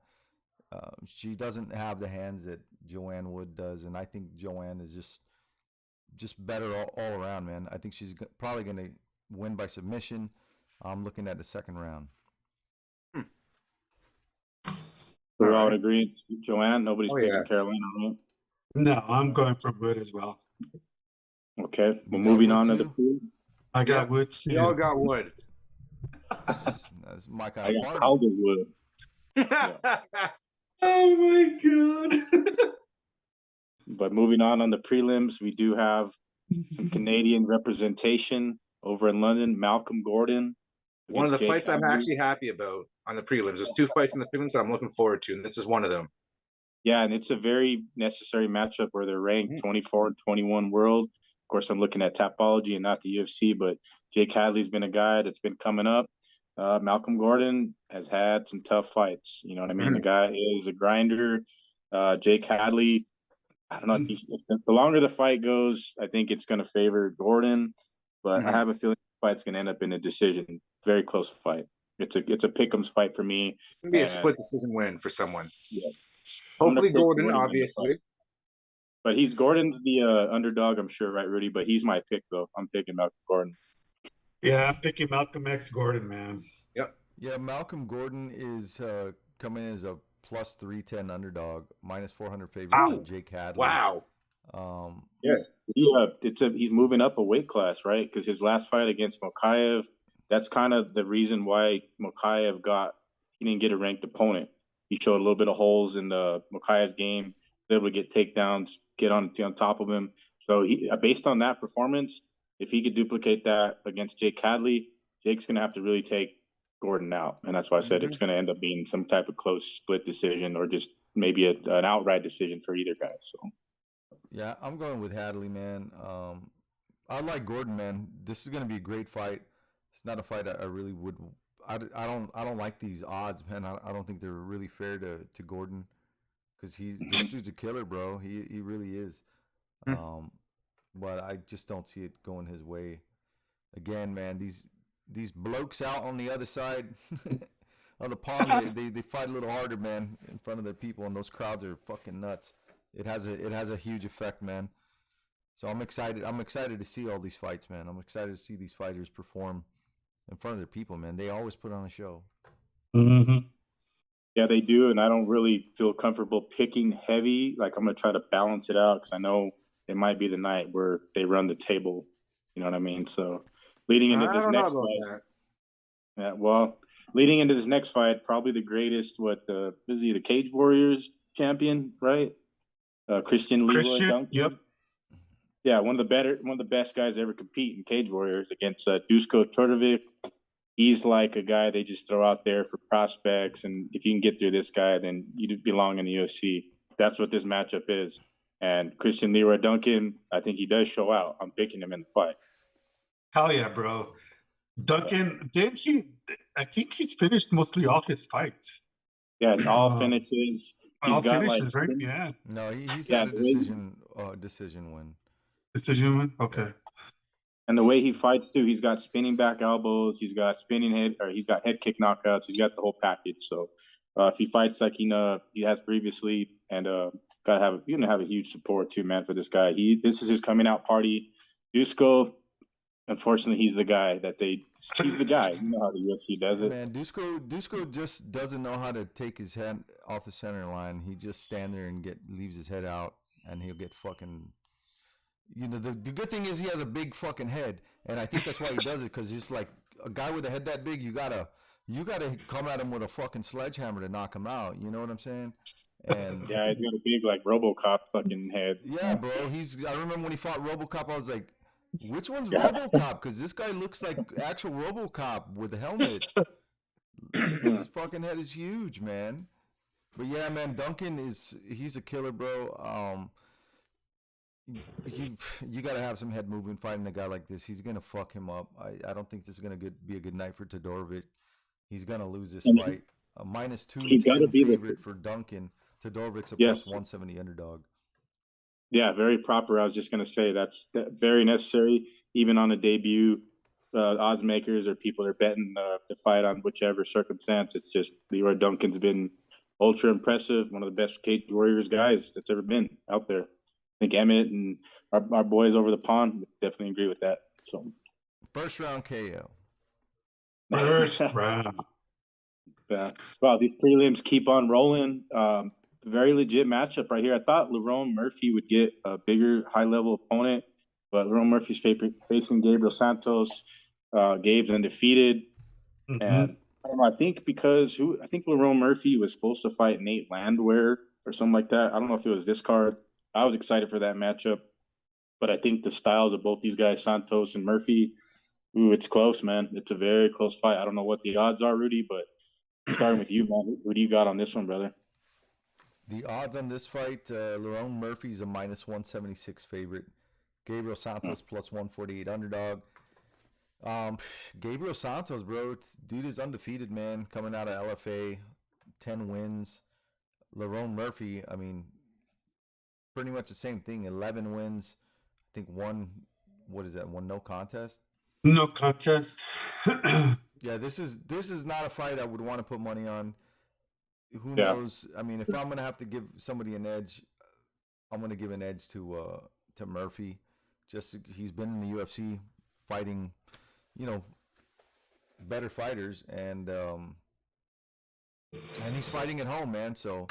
She doesn't have the hands that Joanne Wood does, and I think Joanne is just better all around, man. I think she's probably going to win by submission. I'm looking at the second round. We're all agreed. Joanne, nobody's Oh, picking yeah. Carolina, right? No, I'm going for Wood as well. Okay. You Well, got moving Wood on to too? the pool. I got Yeah. Wood We all too. got Wood. That's my kind I of got party. Calderwood. Oh my god. But moving on the prelims, we do have some Canadian representation over in London. Malcolm Gordon. One of the against Jake fights I'm Hadley. actually happy about on the prelims. There's 2 fights in the prelims that I'm looking forward to, and this is one of them. Yeah, and it's a very necessary matchup where they're ranked 24 and 21 world. Of course, I'm looking at Tapology and not the UFC, but Jake Hadley's been a guy that's been coming up. Malcolm Gordon has had some tough fights. You know what I mean? The guy is a grinder. Jake Hadley, I don't know. The longer the fight goes, I think it's going to favor Gordon, but I have a feeling the fight's going to end up in a decision. Very close fight. It's a pick'em's fight for me. It'll be a split decision win for someone. Yeah. Hopefully I'm gonna pick Gordon, in the obviously. fight. But Gordon's the underdog, I'm sure, right, Rudy? But he's my pick, though. I'm picking Malcolm Gordon. Yeah, I'm picking Malcolm X Gordon, man. Yep. Yeah, Malcolm Gordon is coming in as a plus 310 underdog, minus 400 favorite to Jake Hadley. Wow. Yeah, he's moving up a weight class, right? Because his last fight against Mokaev, that's kind of the reason why Mokaev he didn't get a ranked opponent. He showed a little bit of holes in the Mokaev's game, was able to get takedowns, get on top of him. So based on that performance, if he could duplicate that against Jake Hadley, Jake's going to have to really take Gordon out. And that's why I said it's going to end up being some type of close split decision or just maybe an outright decision for either guy. So. Yeah, I'm going with Hadley, man. I like Gordon, man. This is going to be a great fight. It's not a fight I really would. I don't like these odds, man. I don't think they're really fair to Gordon because this dude's a killer, bro. He really is. But I just don't see it going his way. Again, man, these blokes out on the other side of the pond, they fight a little harder, man, in front of their people, and those crowds are fucking nuts. It has a huge effect, man. So I'm excited. I'm excited to see all these fights, man. I'm excited to see these fighters perform in front of their people, man. They always put on a show. Mm-hmm. Yeah, they do, and I don't really feel comfortable picking heavy. Like I'm gonna try to balance it out because I know it might be the night where they run the table. You know what I mean? So leading into this next fight, yeah. Well, leading into this next fight, probably the greatest. The Cage Warriors champion, right? Christian Leroy Duncan. Yep. Yeah, one of the best guys to ever compete in Cage Warriors against Dusko Tvrdovic. He's like a guy they just throw out there for prospects, and if you can get through this guy, then you belong in the UFC. That's what this matchup is. And Christian Leroy Duncan, I think he does show out. I'm picking him in the fight. Hell yeah, bro. Duncan, I think he's finished mostly all his fights. Yeah, all finishes. All finishes, right? Yeah. No, he's had a decision win. Decision win? Okay. And the way he fights too, he's got spinning back elbows, he's got he's got head kick knockouts, he's got the whole package. So if he fights like he has previously, and you're gonna have a huge support too, man, for this guy. This is his coming out party. Dusko, unfortunately, he's the guy. You know how the UFC does it. Man, Dusko just doesn't know how to take his head off the center line. He just stand there and leaves his head out, and he'll get fucking. You know, the good thing is he has a big fucking head, and I think that's why he does it, because he's like a guy with a head that big. You gotta come at him with a fucking sledgehammer to knock him out. You know what I'm saying? And yeah, he's got a big like RoboCop fucking head. Yeah, bro. I remember when he fought RoboCop, I was like, which one's RoboCop? Because this guy looks like actual RoboCop with a helmet. His fucking head is huge, man. But yeah, man, Duncan he's a killer, bro. You got to have some head movement fighting a guy like this. He's going to fuck him up. I don't think this is going to be a good night for Todorovic. He's going to lose this fight. Minus 210 favorite for Duncan. Todorovic's a plus 170 underdog. Yeah, very proper. I was just going to say that's very necessary, even on a debut. odds makers or people that are betting the fight on whichever circumstance. It's just Leroy Duncan's been ultra impressive, one of the best Cage Warriors guys that's ever been out there. I think Emmett and our boys over the pond definitely agree with that. So First round KO. First round. yeah. Wow, these prelims keep on rolling. Very legit matchup right here. I thought Lerone Murphy would get a bigger, high-level opponent, but Lerone Murphy's facing Gabriel Santos. Gabe's undefeated, and I don't know. I think Lerone Murphy was supposed to fight Nate Landwehr or something like that. I don't know if it was this card. I was excited for that matchup, but I think the styles of both these guys, Santos and Murphy, it's close, man. It's a very close fight. I don't know what the odds are, Rudy, but starting with you, man. Who do you got on this one, brother? The odds on this fight, Lerone Murphy's a minus 176 favorite. Gabriel Santos plus 148 underdog. Gabriel Santos, bro, dude is undefeated, man. Coming out of LFA, 10 wins. Lerone Murphy, I mean, pretty much the same thing. 11 wins. I think one no contest. No contest. Yeah, this is not a fight I would want to put money on. Who Yeah. knows? I mean, if I'm gonna have to give somebody an edge, I'm gonna give an edge to Murphy. Just he's been in the UFC fighting, better fighters, and he's fighting at home, man. So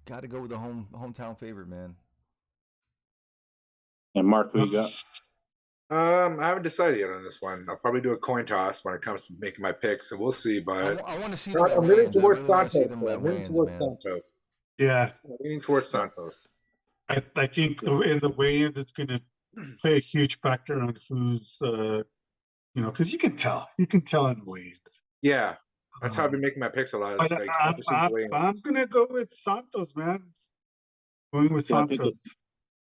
got to go with the hometown favorite, man. And Mark, who you got? I haven't decided yet on this one. I'll probably do a coin toss when it comes to making my picks, so we'll see. But I want to see them. I'm leaning weigh-ins. I towards really wanna see Santos. them though. at I'm leaning weigh-ins, towards man. Santos. Yeah. I'm leaning towards Santos. I think in the weigh-ins, it's going to play a huge factor on who's, because you can tell in the weigh-ins. Yeah, that's how I've been making my picks a lot. Is But like I'm opposite the weigh-ins. going to go with Santos, man. Going with Yeah, I think Santos. if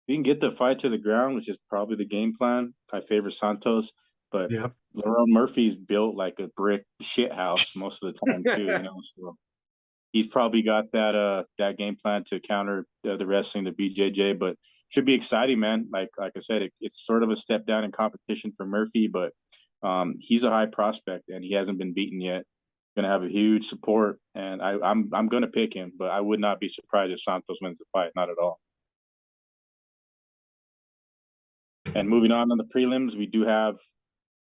you can get the fight to the ground, which is probably the game plan, I favor Santos. But Yep. Lerone Murphy's built like a brick shit house most of the time too. So he's probably got that game plan to counter the wrestling, the BJJ. But should be exciting, man. Like I said, it's sort of a step down in competition for Murphy, but he's a high prospect and he hasn't been beaten yet. Going to have a huge support, and I'm going to pick him, but I would not be surprised if Santos wins the fight. Not at all. And moving on the prelims, we do have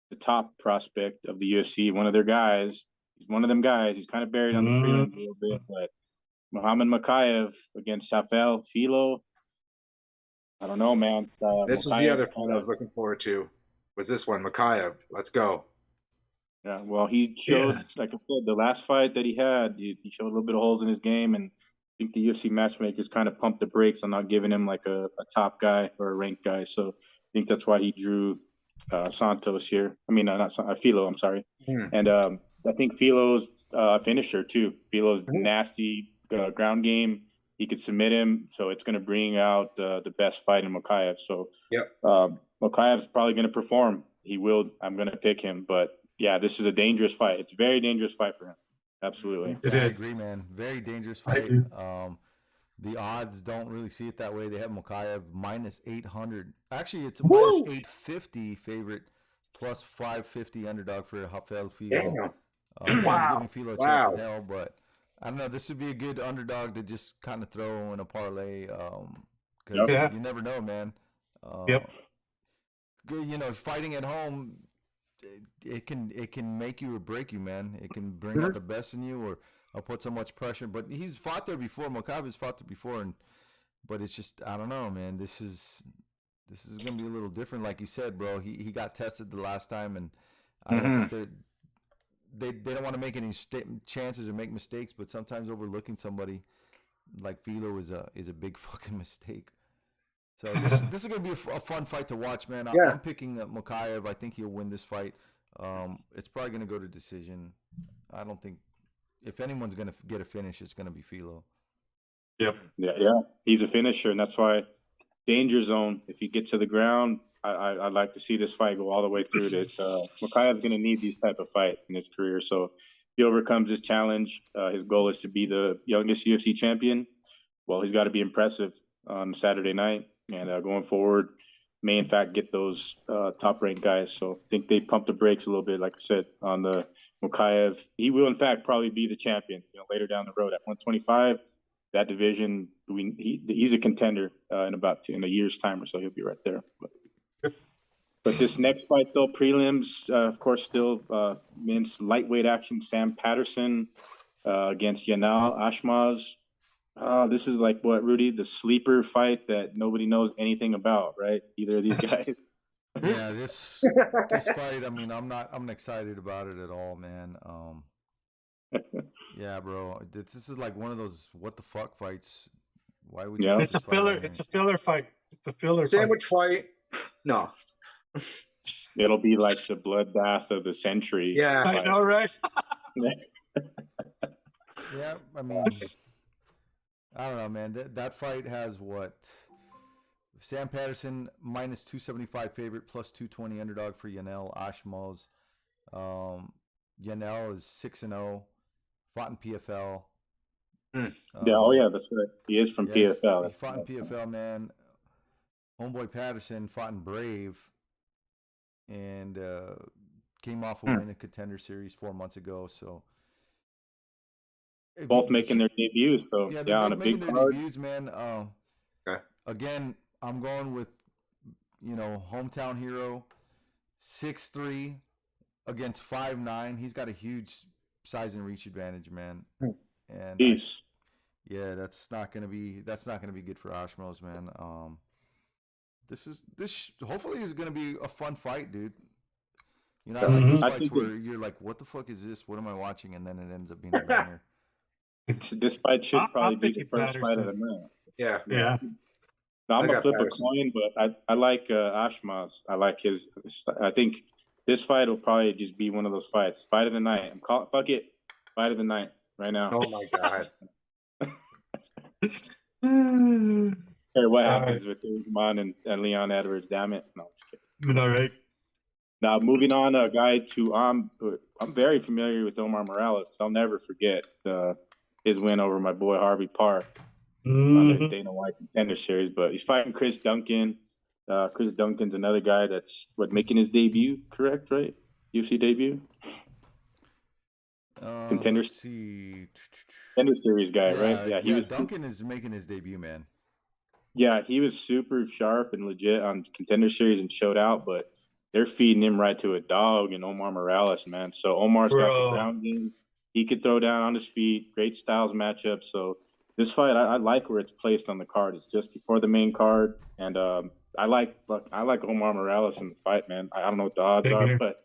the top prospect of the UFC, one of their guys. He's one of them guys. He's kind of buried on the prelims a little bit, but Muhammad Makayev against Rafael Filo. I don't know, man. This was the other one I was looking forward to. Was this one, Makayev? Let's go. Yeah, well, he showed, like I said, the last fight that he had, he showed a little bit of holes in his game, and I think the UFC matchmakers kind of pumped the brakes on not giving him like a top guy or a ranked guy. So I think that's why he drew Santos here. I mean, not Filo. I'm sorry. And I think Filo's a finisher too. Filo's nasty ground game. He could submit him, so it's going to bring out the best fight in Makayev. So Makayev's probably going to perform. He will. I'm going to pick him, but yeah, this is a dangerous fight. It's a very dangerous fight for him. Absolutely. I agree, man. Very dangerous fight. The odds don't really see it that way. They have Makayev minus 800. Actually, it's a minus 850 favorite, plus 550 underdog for Rafael Filo. Giving Filo a chance to tell, but I don't know. This would be a good underdog to just kind of throw in a parlay. Because you never know, man. Fighting at home, it can make you or break you, man. It can bring out the best in you or put so much pressure. But he's fought there before. Makayev has fought there before, but it's just, I don't know, man. This is gonna be a little different, like you said, bro. He got tested the last time, and I don't think they don't want to make any chances or make mistakes. But sometimes overlooking somebody like Filo is a big fucking mistake. So this is gonna be a fun fight to watch, man. I'm picking Makayev. I think he'll win this fight. It's probably gonna go to decision. I don't think if anyone's gonna get a finish, it's gonna be Filo. Yep. Yeah. He's a finisher, and that's why danger zone. If you get to the ground, I'd like to see this fight go all the way through it. Makayev's gonna need these type of fights in his career. So if he overcomes this challenge, his goal is to be the youngest UFC champion. Well, he's got to be impressive on Saturday night. And going forward, may in fact get those top ranked guys. So I think they pumped the brakes a little bit, like I said, on the Mokaev. He will in fact probably be the champion, later down the road at 125. That division, he's a contender in a year's time or so. He'll be right there. But this next fight, though, prelims, of course, still men's lightweight action. Sam Patterson against Yanal Ashmaz. This is like what, Rudy, the sleeper fight that nobody knows anything about, right? Either of these guys. Yeah, this fight. I mean, I'm excited about it at all, man. Yeah, bro. This is like one of those what the fuck fights. Why would you? Yeah. put It's a this fight on filler. there? It's a filler fight. It's a filler Sandwich fight. No. It'll be like the bloodbath of the century. Yeah. fight. I know, right? Yeah, I mean, I don't know, man. That fight has what? Sam Patterson minus 275 favorite, plus 220 underdog for Yanel Ashmaz. Yanel is 6-0, fought in PFL. Yeah, that's right. He is from PFL. He fought in PFL, man. Homeboy Patterson fought in Brave and came off a win in Contender Series 4 months ago. So Both making their debuts. So yeah, on a big card. debuts, man. Again, I'm going with hometown hero, 6'3" against 5'9". He's got a huge size and reach advantage, man. And yeah, that's not gonna be good for Ashmos, man. This hopefully is gonna be a fun fight, dude. I like those fights where you're like, what the fuck is this? What am I watching? And then it ends up being a banger. This fight should probably be the first fight of the night. Yeah. Yeah. Now, I'm I gonna got flip Patterson. a coin, but I like Ashmaz. I like his. I think this fight will probably just be one of those fights. Fight of the night. I'm calling. Fuck it. Fight of the night right now. Oh my god. Hey, what happens with Usman and Leon Edwards? Damn it! No, I'm just kidding. All right. Now moving on, a guy to I'm very familiar with Omar Morales. I'll never forget his win over my boy Harvey Park on the Dana White Contender Series. But he's fighting Chris Duncan. Chris Duncan's another guy that's making his debut, correct? Right? UFC debut. Contender Series guy, right? Yeah, Duncan is making his debut, man. Yeah, he was super sharp and legit on Contender Series and showed out, but they're feeding him right to a dog in Omar Morales, man. So Omar's got the ground game. He could throw down on his feet. Great styles matchup. So this fight, I like where it's placed on the card. It's just before the main card, and I like Omar Morales in the fight, man. I don't know what the odds are, but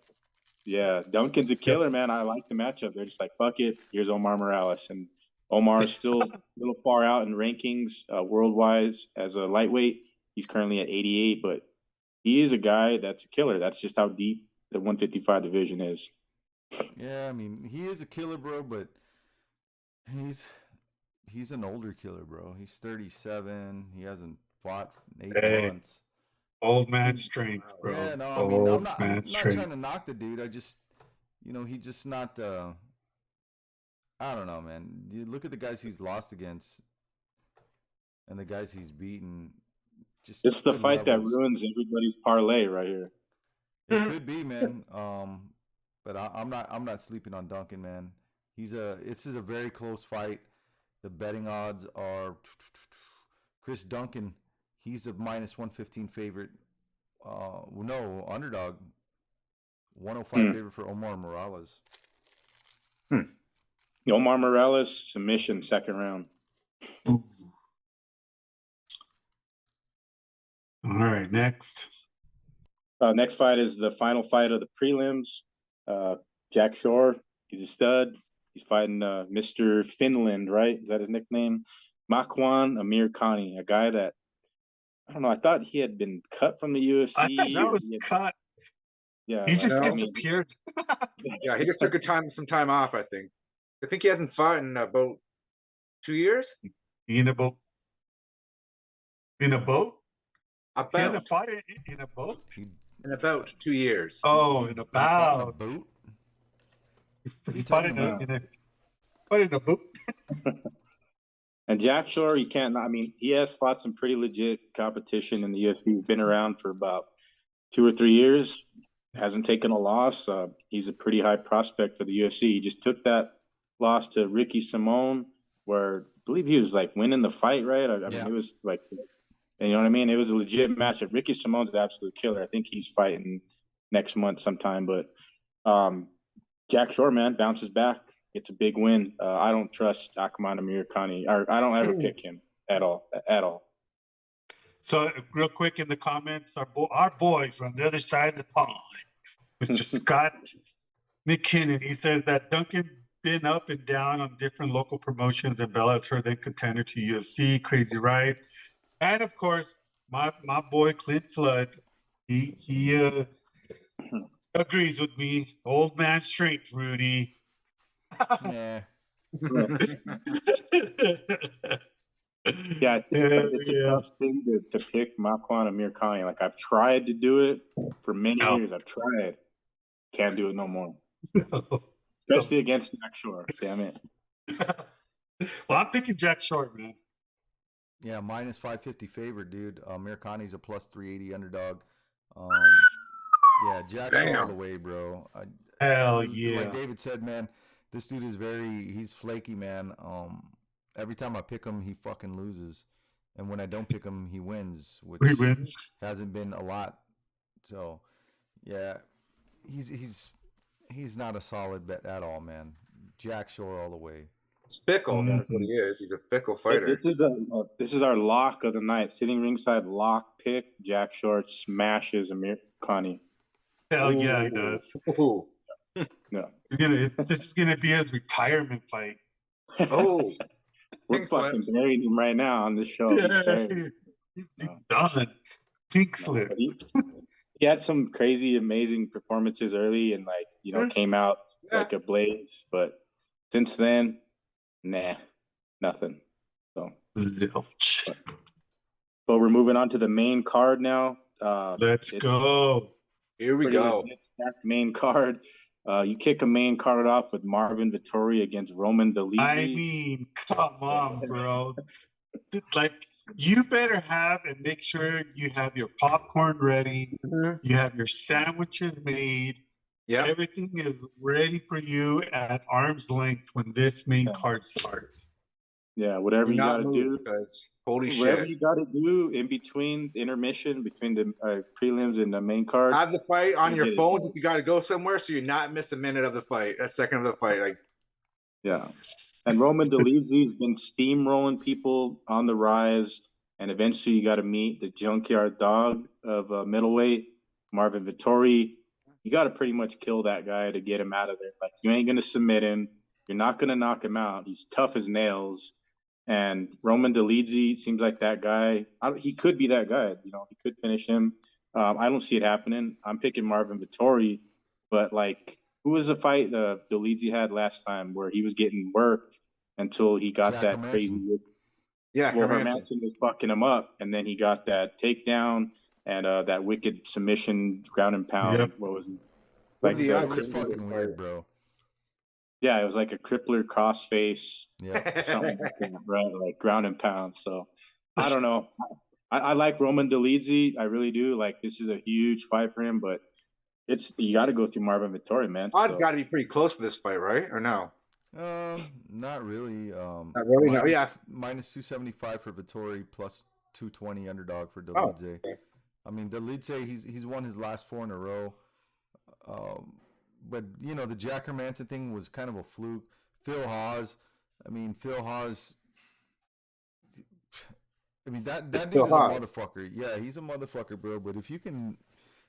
yeah, Duncan's a killer, man. I like the matchup. They're just like, fuck it. Here's Omar Morales, and Omar is still a little far out in rankings world-wide as a lightweight. He's currently at 88, but he is a guy that's a killer. That's just how deep the 155 division is. Yeah, I mean, he is a killer, bro, but he's an older killer, bro. He's 37. He hasn't fought in 8 months. Old man strength, bro. Yeah, no, I mean, I'm not trying to knock the dude. I just, he's just not. I don't know, man. You look at the guys he's lost against, and the guys he's beaten. Just it's the fight that ruins everybody's parlay right here. It could be, man. But I'm not sleeping on Duncan, man. This is a very close fight. The betting odds are Chris Duncan. He's a minus 115 favorite. No, underdog. 105 favorite for Omar Morales. Omar Morales, submission, second round. All right, next. Next fight is the final fight of the prelims. Jack Shore, he's a stud. He's fighting Mr. Finland, right? Is that his nickname? Makwan Amir Khani, a guy that, I don't know, I thought he had been cut from the UFC. I thought that was cut. Yeah. He just disappeared. Yeah, he just took some time off, I think. I think he hasn't fought in about 2 years. In a boat? In a boat? He About, hasn't fought in a boat? in about 2 years. Oh, in about. boat. He fought in a boat. And Jack Shore, he can't. I mean, he has fought some pretty legit competition in the UFC. He's been around for about 2 or 3 years. Hasn't taken a loss. He's a pretty high prospect for the UFC. He just took that loss to Ricky Simone, where I believe he was like winning the fight, right? I mean, it was like, you know what I mean? It was a legit match. Ricky Simone's an absolute killer. I think he's fighting next month sometime. But Jack Shore, man, bounces back. It's a big win. I don't trust Akman Amirkhani, or I don't ever pick him at all. At all. So real quick in the comments, our boy from the other side of the pond, Mr. Scott McKinnon, he says that Duncan been up and down on different local promotions and Bellator, then contender to UFC, crazy right? And of course, my boy Clint Flood, he agrees with me. Old man strength, Rudy. Yeah. Yeah, it's a tough thing to pick Makwan Amirkhani. Like, I've tried to do it for many years. I've tried. Can't do it no more. Especially against Jack Shore. Damn it. Well, I'm picking Jack Shore, man. Yeah, minus 550 favorite, dude. Amirkhani's a plus 380 underdog. Yeah, Jack Shore all the way, bro. Hell yeah. Like David said, man, this dude is he's flaky, man. Every time I pick him, he fucking loses. And when I don't pick him, he wins, which hasn't been a lot. So, yeah, he's not a solid bet at all, man. Jack Shore all the way. It's fickle. That's what he is. He's a fickle fighter. This is our lock of the night. Sitting ringside lock pick. Jack Shore smashes Amirkhani. Hell yeah, he does. Ooh. No. This is gonna be his retirement fight. Oh. We're fucking burying him right now on this show. He's done. Pink slip. He had some crazy, amazing performances early and, like, you know, came out like a blaze. But since then, nah, nothing. So, Zilch. but we're moving on to the main card now. Let's go. Here we go. Main card. You kick a main card off with Marvin Vittori against Roman Dolidze. I mean, come on, bro. Like, you better have and make sure you have your popcorn ready. You have your sandwiches made. Yeah. Everything is ready for you at arm's length when this main card starts. Yeah, whatever you got to do. Because holy whatever shit. you got to do in between intermission, between the prelims and the main card. Have the fight on your phones if you got to go somewhere, so you're not miss a minute of the fight, a second of the fight. Like, yeah. And Roman Dolidze's been steamrolling people on the rise, and eventually you got to meet the junkyard dog of middleweight, Marvin Vittori. You got to pretty much kill that guy to get him out of there. Like, you ain't gonna submit him. You're not gonna knock him out. He's tough as nails. And Roman Dolidze seems like that guy. He could be that guy. You know, he could finish him. I don't see it happening. I'm picking Marvin Vittori, but, like, who was the fight Dolidze had last time where he was getting worked until he got that crazy? Yeah, well, Hermanson was fucking him up, and then he got that takedown and that wicked submission, ground and pound. Yep. What was it? Like, That was fucking weird, bro. Yeah, it was like a crippler crossface. Yeah. Something like that, right? Like ground and pound. So I don't know. I like Roman Dolidze. I really do. Like, this is a huge fight for him, but you got to go through Marvin Vittori, man. Odds got to be pretty close for this fight, right? Or no? Not really. Not really. No. Yeah. Minus 275 for Vittori, plus 220 underdog for Dolidze. Okay. I mean, Dolidze, he's won his last 4 in a row. But, you know, the Jack Hermanson thing was kind of a fluke. Phil Haas, that dude is a motherfucker. Yeah, he's a motherfucker, bro. But if you can,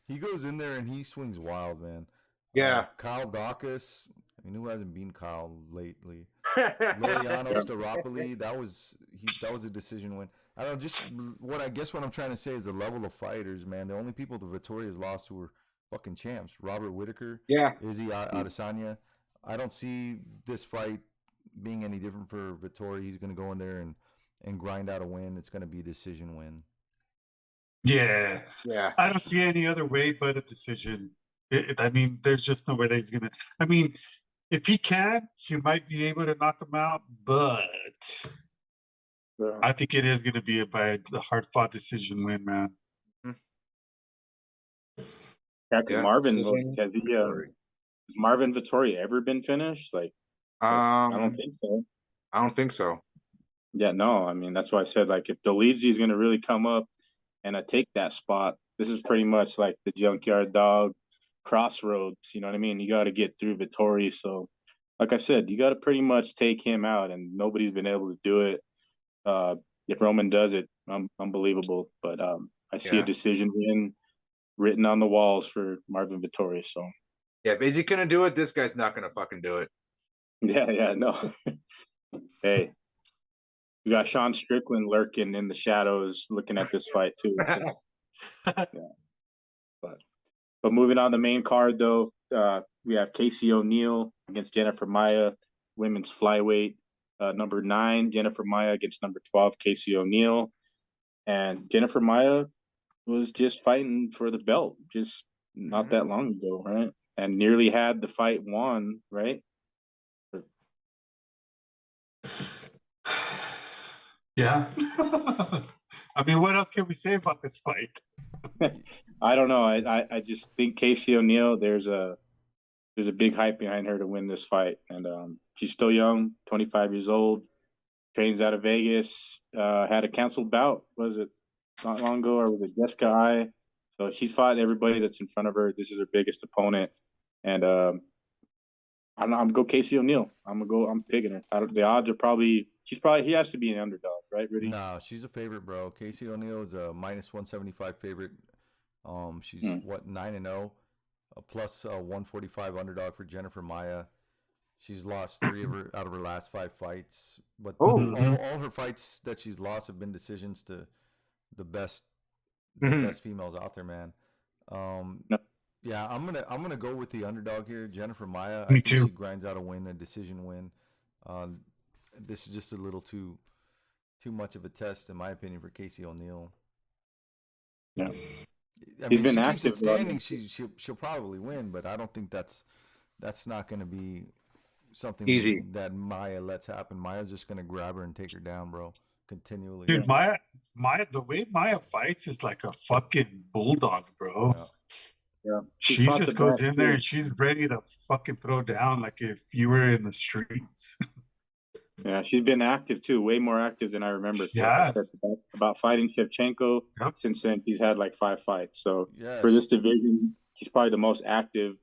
he goes in there and he swings wild, man. Yeah. Kyle Dawkins, I mean, who hasn't been Kyle lately? Liliano Staropoli, that was a decision win. I don't what I'm trying to say is the level of fighters, man. The only people the Vittori has lost who were fucking champs. Robert Whitaker, Izzy Adesanya. I don't see this fight being any different for Vittori. He's going to go in there and grind out a win. It's going to be a decision win. Yeah. Yeah. I don't see any other way but a decision. I mean, there's just no way that he's going to. I mean, if he can, he might be able to knock him out, but I think it is going to be by the hard fought decision win, man. Yeah, because Marvin, decision, has he, Vettori. has Marvin Vittori ever been finished? Like, I don't Um, think so. I don't think so. Yeah, no. I mean, that's why I said, like, if Dolidze is going to really come up and take that spot, this is pretty much like the Junkyard Dog crossroads. You know what I mean? You got to get through Vittori. So, like I said, you got to pretty much take him out, and nobody's been able to do it. If Roman does it, unbelievable. But I see a Yeah. decision win written on the walls for Marvin Vittori. So, Yeah, if Izzy couldn't do it, this guy's not gonna fucking do it. yeah, no. Hey, we got Sean Strickland lurking in the shadows looking at this fight, too. So. But moving on the main card, though, we have Casey O'Neill against Jennifer Maia, women's flyweight. Number 9, Jennifer Maia against number 12, Casey O'Neill. And Jennifer Maia was just fighting for the belt just not that long ago, right? And nearly had the fight won, right? Yeah. I mean, what else can we say about this fight? I don't know. I just think Casey O'Neill, there's a big hype behind her to win this fight. And she's still young, 25 years old, trains out of Vegas, had a canceled bout, was it not long ago, or was it Jessica I? So she's fought everybody that's in front of her. This is her biggest opponent. And I'm gonna go Casey O'Neill. I'm picking her. The odds are probably he has to be an underdog, right, Rudy? No, she's a favorite, bro. Casey O'Neill is a -175 favorite. She's 9-0, a plus 145 underdog for Jennifer Maia. She's lost 3 out of her last 5 fights, but all her fights that she's lost have been decisions to the best females out there, man. Yeah, I'm gonna go with the underdog here, Jennifer Maia. I think she grinds out a decision win. This is just a little too much of a test, in my opinion, for Casey O'Neill. Yeah, She's been active. Standing, she'll probably win, but I don't think that's not going to be something easy that Maia lets happen. Maia's just going to grab her and take her down, bro, continually. Dude, Maia, the way Maia fights is like a fucking bulldog, bro. Yeah. She just goes in there and she's ready to fucking throw down like if you were in the streets. Yeah, she's been active too, way more active than I remember. Yeah. About fighting Shevchenko. Yep. Since then, she's had like 5 fights. So for this division, she's probably the most active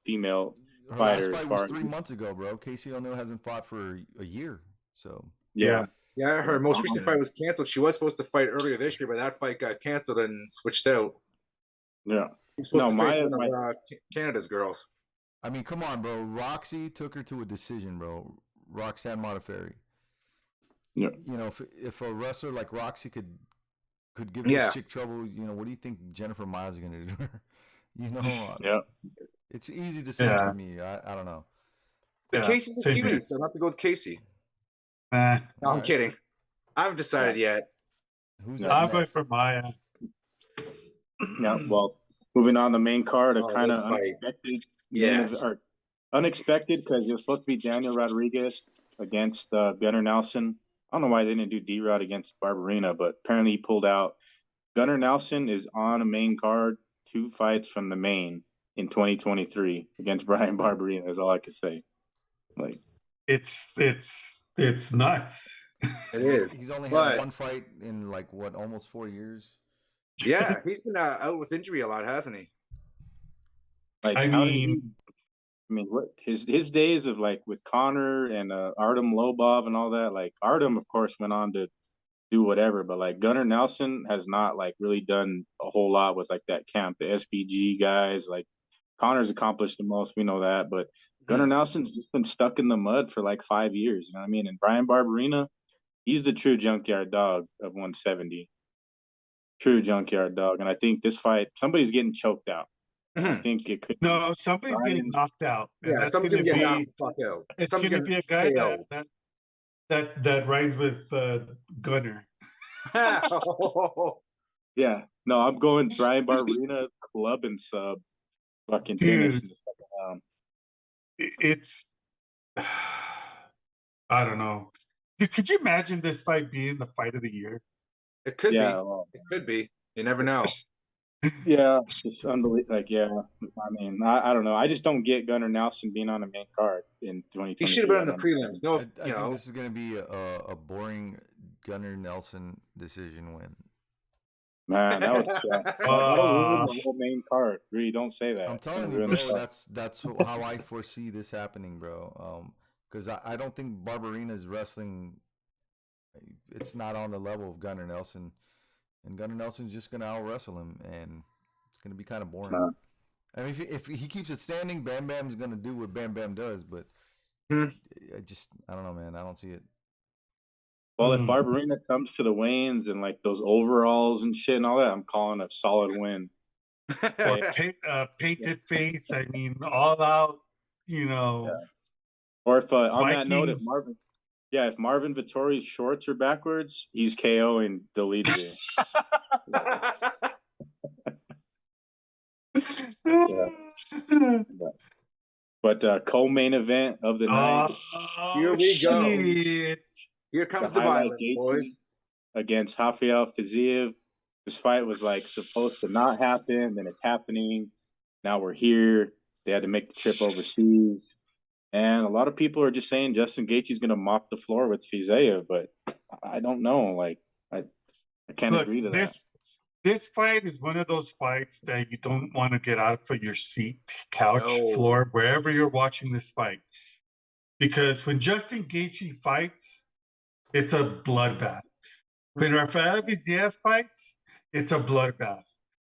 female fighter. Last fight was 3 months ago, bro. Casey O'Neill hasn't fought for a year. So yeah, her most recent fight was canceled. She was supposed to fight earlier this year, but that fight got canceled and switched out. Yeah. Canada's girls. I mean, come on, bro. Roxy took her to a decision, bro. Roxanne Modafferi. Yeah. You know, if a wrestler like Roxy could give this chick trouble, you know, what do you think Jennifer Maia's going to do to her? You know, it's easy to say for me. I don't know. But Casey's a cutie, so I have to go with Casey. No, I'm kidding. I haven't decided yet. I'm going for Maia. Yeah, well, moving on the main card, kind of unexpected. Yes. Unexpected because it was supposed to be Daniel Rodriguez against Gunnar Nelson. I don't know why they didn't do D-Rod against Barberina, but apparently he pulled out. Gunnar Nelson is on a main card, 2 fights from the main in 2023 against Brian Barberina is all I could say. Like, it's nuts. It is. He's only had 1 fight in like what, almost 4 years. Yeah, he's been out with injury a lot, hasn't he? Like, I mean, what his days of like with Connor and Artem Lobov and all that. Like Artem, of course, went on to do whatever, but like Gunnar Nelson has not like really done a whole lot with like that camp. The SBG guys, like Connor's accomplished the most, we know that, but Gunnar Nelson's just been stuck in the mud for like 5 years. You know what I mean? And Brian Barberina, he's the true junkyard dog of 170. True junkyard dog, and I think this fight, somebody's getting choked out. I think it could. No, somebody's getting knocked out. Yeah, somebody's gonna get knocked the fuck out. It's gonna be a guy that rides with Gunner. Yeah, no, I'm going Brian Barberina club and sub. Fucking finish. It's I don't know. Could you imagine this fight being the fight of the year? It could Yeah, be. well, It could be. You never know. yeah, just unbelievable. Like, yeah, I mean, I don't know. I just don't get Gunnar Nelson being on the main card in He should 2023. have been in I the don't prelims. No, I you think know. this is going to be a boring Gunnar Nelson decision win. Man, that was that'll ruin the whole main card. Really, don't say that. I'm It's gonna telling you, ruin the bro. card. That's how I foresee this happening, bro. Because I don't think Barberina's wrestling. It's not on the level of Gunnar Nelson, and Gunnar Nelson's just gonna out wrestle him, and it's gonna be kind of boring. Nah. I mean, if he keeps it standing, Bam Bam's gonna do what Bam Bam does, but I don't know, man. I don't see it. Well, if Barberina comes to the weigh-ins and like those overalls and shit and all that, I'm calling a solid win. Or painted face. I mean, all out. You know. Yeah. Or if on that note, if Vikings. Marvin Vittori's shorts are backwards, he's KOing Delidre. But co-main event of the night. Here we go. Shit. Here comes the highlight violence, Gaethje boys. against Rafael Fiziev. This fight was like supposed to not happen, then it's happening. Now we're here. They had to make the trip overseas. And a lot of people are just saying Justin Gaethje's going to mop the floor with Fiziev, but I don't know. Like, I can't agree to that. This fight is one of those fights that you don't want to get out of your seat, couch, floor, wherever you're watching this fight. Because when Justin Gaethje fights, it's a bloodbath. When Rafael Fiziev fights, it's a bloodbath.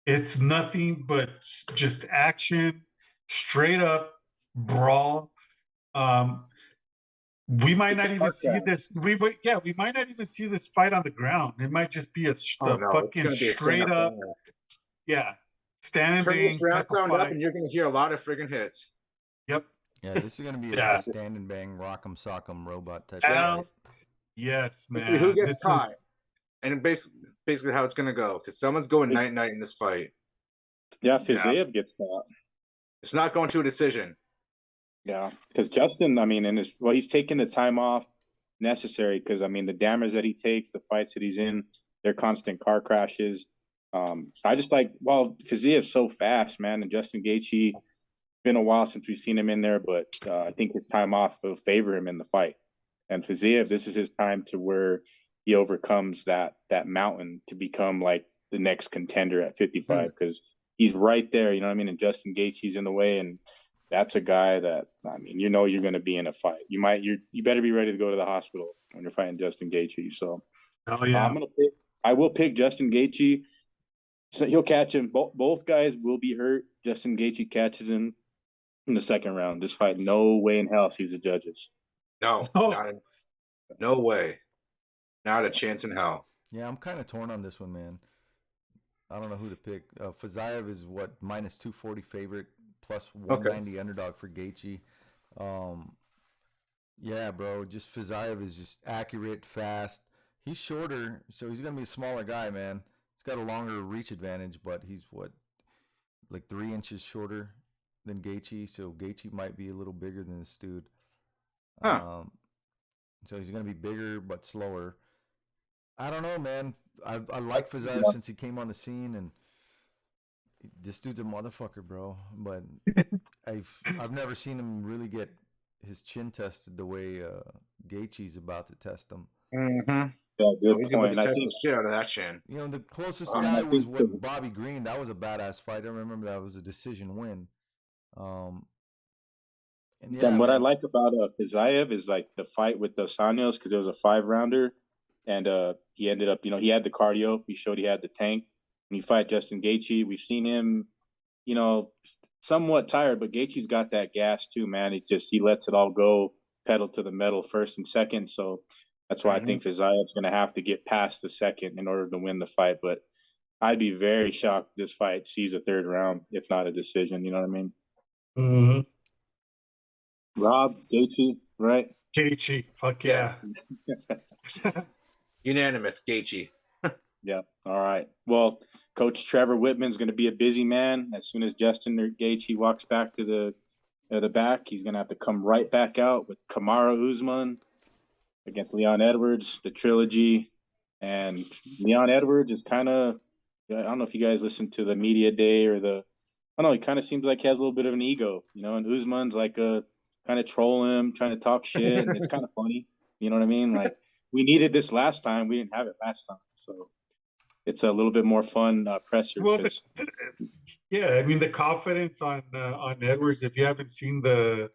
It's nothing but just action, straight up brawl. We might not even see this. We might not even see this fight on the ground. It might just be a fucking straight up, stand and Turn bang this round type of sound up, fight. and you're going to hear a lot of friggin' hits. Yep. Yeah, this is gonna be a stand and bang, rock'em sock'em robot type. Hell, yes, man. Let's see who gets caught, and basically how it's going to go. Because someone's going night in this fight. Yeah, Fiziev gets caught. It's not going to a decision. Yeah, because Justin, I mean, he's taking the time off necessary because, I mean, the damage that he takes, the fights that he's in, they're constant car crashes. I just Fiziev is so fast, man, and Justin Gaethje, been a while since we've seen him in there, but I think his time off will favor him in the fight. And Fiziev, this is his time to where he overcomes that mountain to become like the next contender at 55 because he's right there, you know what I mean? And Justin Gaethje's in the way, and that's a guy that, I mean, you know you're going to be in a fight. You better be ready to go to the hospital when you're fighting Justin Gaethje. So I will pick Justin Gaethje. So he'll catch him. Both guys will be hurt. Justin Gaethje catches him in the second round. This fight, no way in hell sees the judges. No way. Not a chance in hell. Yeah, I'm kind of torn on this one, man. I don't know who to pick. Fiziev is what, minus 240 favorite, plus 190 underdog for Gaethje. Yeah, bro, just Fiziev is just accurate, fast. He's shorter, so he's gonna be a smaller guy, man. He's got a longer reach advantage, but he's like 3 inches shorter than Gaethje, so Gaethje might be a little bigger than this dude. So he's gonna be bigger but slower. I don't know, man. I like Fiziev since he came on the scene, and this dude's a motherfucker, bro. But I've never seen him really get his chin tested the way Gaethje's about to test him. Mm-hmm. Yeah, good He's point. about to test the shit out of that chin. You know, the closest guy was Bobby Green. That was a badass fight. I remember that was a decision win. And what I like about Fiziev is like the fight with Dos Anjos, because it was a 5-rounder, and he ended up, he had the cardio. He showed he had the tank. When you fight Justin Gaethje, we've seen him, somewhat tired, but Gaethje's got that gas too, man. He lets it all go, pedal to the metal first and second. So that's why I think Fiziev's going to have to get past the second in order to win the fight. But I'd be very shocked if this fight sees a third round, if not a decision. You know what I mean? Mm-hmm. Rob, Gaethje, right? Gaethje, fuck yeah. Unanimous, Gaethje. Yeah. All right. Well, Coach Trevor Whitman's going to be a busy man. As soon as Justin or Gaethje walks back to the back, he's going to have to come right back out with Kamaru Usman. against Leon Edwards, the trilogy. And Leon Edwards is kind of, I don't know if you guys listen to the media day or I don't know, he kind of seems like he has a little bit of an ego, and Usman's like kind of trolling him, trying to talk shit, and it's kind of funny. You know what I mean? Like, we needed this last time. We didn't have it last time. So it's a little bit more fun presser. Well, 'cause- yeah, I mean the confidence on Edwards. If you haven't seen the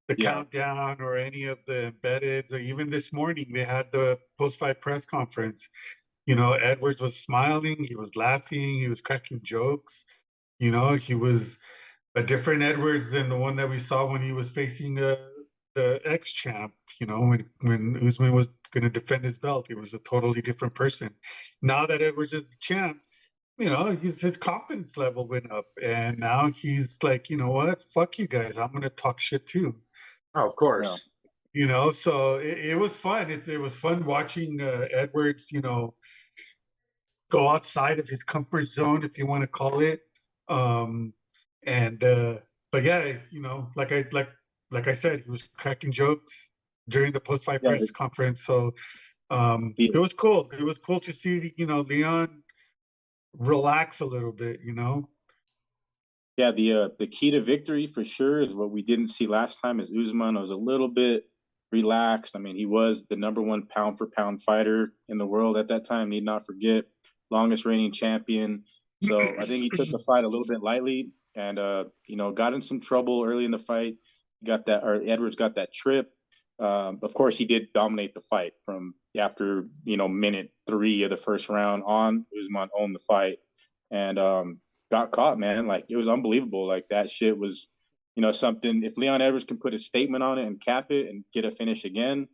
Yeah. countdown or any of the embeddeds, or even this morning they had the post-fight press conference. Edwards was smiling, he was laughing, he was cracking jokes. He was a different Edwards than the one that we saw when he was facing the ex-champ. When Usman was going to defend his belt, he was a totally different person. Now that Edwards is the champ, his confidence level went up, and now he's like, you know what? Fuck you guys. I'm gonna talk shit too. Oh, of course. So it was fun. It was fun watching Edwards, go outside of his comfort zone, if you want to call it. And but yeah, like I said, he was cracking jokes during the post-fight Yeah, press conference. So Yeah. it was cool. It was cool to see, Leon relax a little bit. Yeah, the key to victory for sure is what we didn't see last time is Usman was a little bit relaxed. I mean, he was the number one pound for pound fighter in the world at that time. Need not forget, longest reigning champion. So I think he took the fight a little bit lightly and got in some trouble early in the fight. Edwards got that trip. Of course, he did dominate the fight from after minute 3 of the first round on. Usman owned the fight and got caught, man. Like, it was unbelievable. Like, that shit was, something. If Leon Edwards can put a statement on it and cap it and get a finish again,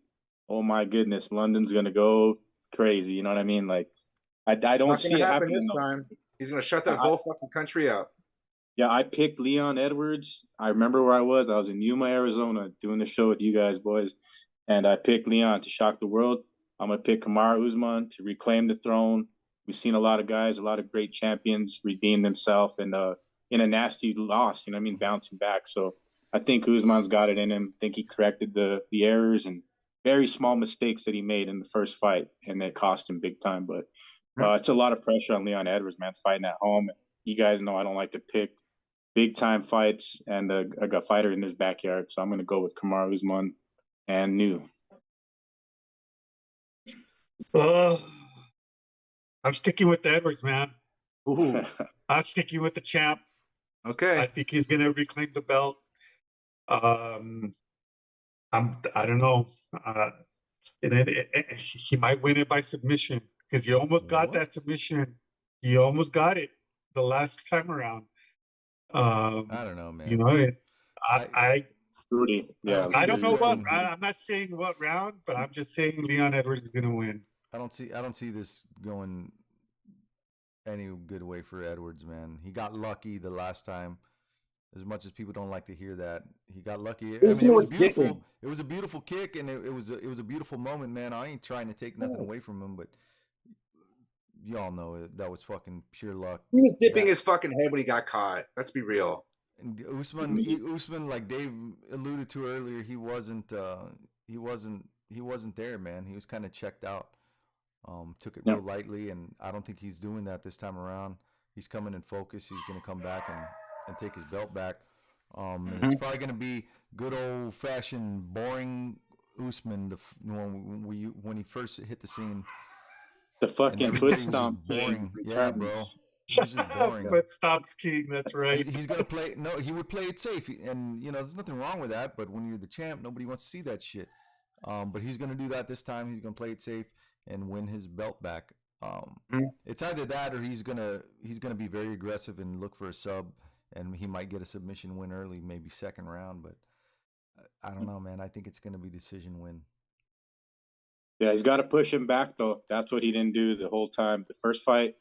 oh my goodness, London's gonna go crazy. You know what I mean? Like, I don't Not see gonna it happen happening. this time. He's gonna shut that whole fucking country up. Yeah, I picked Leon Edwards. I remember where I was. I was in Yuma, Arizona, doing the show with you guys, boys, and I picked Leon to shock the world. I'm gonna pick Kamaru Usman to reclaim the throne. We've seen a lot of guys, a lot of great champions redeem themselves and in a nasty loss. You know what I mean? Bouncing back. So I think Usman's got it in him. I think he corrected the errors and very small mistakes that he made in the first fight, and it cost him big time. But it's a lot of pressure on Leon Edwards, man, fighting at home. You guys know I don't like to pick big time fights and a fighter in his backyard. So I'm going to go with Kamaru Usman and New. I'm sticking with Edwards, man. Ooh. I'm sticking with the champ. Okay. I think he's gonna reclaim the belt. I don't know. And then he might win it by submission because he almost got What? that submission. He almost got it the last time around. I don't know, man. I Rudy. Yeah. I don't know what. going- I'm not saying what round, but I'm just saying Leon Edwards is gonna win. I don't see this going any good way for Edwards, man. He got lucky the last time. As much as people don't like to hear that, he got lucky. I mean, it was beautiful. dipping. It was a beautiful kick, and it was a beautiful moment, man. I ain't trying to take nothing away from him, but y'all know that was fucking pure luck. He was dipping That- his fucking head when he got caught. Let's be real. And Usman, like Dave alluded to earlier, he wasn't there, man. He was kind of checked out. Took it real lightly, and I don't think he's doing that this time around. He's coming in focus. He's going to come back and take his belt back. And it's probably going to be good old fashioned boring Usman. When he first hit the scene, The and fucking everybody foot was stomp. just boring. Yeah, bro. He was just boring. But stops King. That's right. He's gonna play. No, he would play it safe, and there's nothing wrong with that. But when you're the champ, nobody wants to see that shit. But he's gonna do that this time. He's gonna play it safe and win his belt back. It's either that or he's gonna be very aggressive and look for a sub, and he might get a submission win early, maybe second round. But I don't know, man. I think it's gonna be decision win. Yeah, he's got to push him back, though. That's what he didn't do the whole time. The first fight,